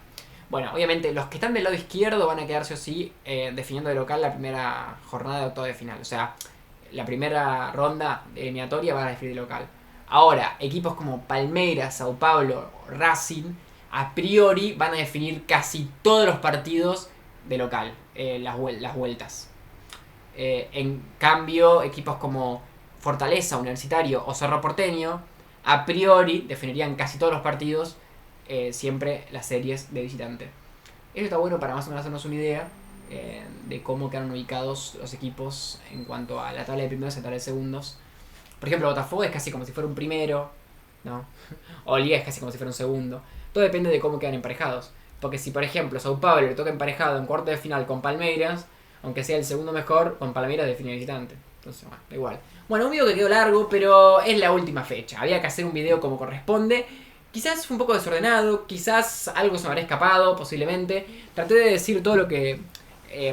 Bueno, obviamente los que están del lado izquierdo van a quedarse así definiendo de local la primera jornada de octavos de final. O sea, la primera ronda de eliminatoria van a definir de local. Ahora, equipos como Palmeiras, Sao Paulo, Racing, a priori van a definir casi todos los partidos de local, las vueltas. En cambio, equipos como Fortaleza, Universitario o Cerro Porteño, a priori definirían casi todos los partidos, siempre las series de visitante. Eso está bueno para más o menos hacernos una idea de cómo quedaron ubicados los equipos en cuanto a la tabla de primeros y la tabla de segundos. Por ejemplo, Botafogo es casi como si fuera un primero, ¿no? O Liga es casi como si fuera un segundo. Todo depende de cómo quedan emparejados. Porque si, por ejemplo, Sao Paulo le toca emparejado en cuarto de final con Palmeiras, aunque sea el segundo mejor, con Palmeiras define visitante. Entonces, bueno, da igual. Bueno, un video que quedó largo, pero es la última fecha. Había que hacer un video como corresponde. Quizás fue un poco desordenado, quizás algo se me habrá escapado, posiblemente. Traté de decir todo lo que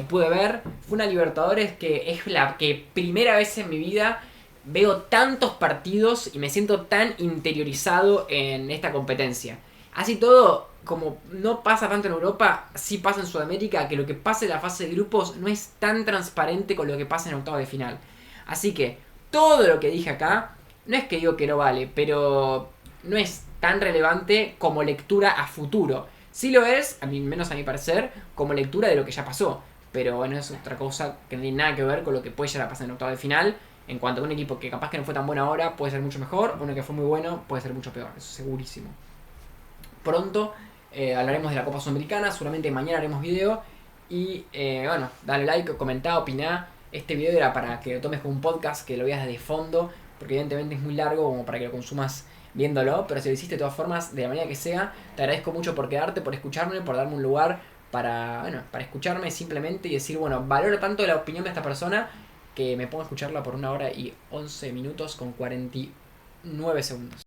pude ver. Fue una Libertadores que es la que primera vez en mi vida veo tantos partidos y me siento tan interiorizado en esta competencia. Así todo, como no pasa tanto en Europa, sí pasa en Sudamérica, que lo que pasa en la fase de grupos no es tan transparente con lo que pasa en octavos de final. Así que todo lo que dije acá, no es que digo que no vale, pero no es tan relevante como lectura a futuro. Sí lo es, menos a mi parecer, como lectura de lo que ya pasó. Pero bueno, es otra cosa que no tiene nada que ver con lo que puede llegar a pasar en octavos de final. En cuanto a un equipo que capaz que no fue tan bueno ahora, puede ser mucho mejor. Uno que fue muy bueno, puede ser mucho peor. Eso segurísimo. Pronto hablaremos de la Copa Sudamericana. Seguramente mañana haremos video. Y bueno, dale like, comentá, opiná. Este video era para que lo tomes como un podcast, que lo veas de fondo. Porque evidentemente es muy largo como para que lo consumas viéndolo. Pero si lo hiciste de todas formas, de la manera que sea, te agradezco mucho por quedarte, por escucharme, por darme un lugar para escucharme simplemente y decir, bueno, valoro tanto la opinión de esta persona que me pongo a escucharla por 1 hora y 11 minutos con 49 segundos.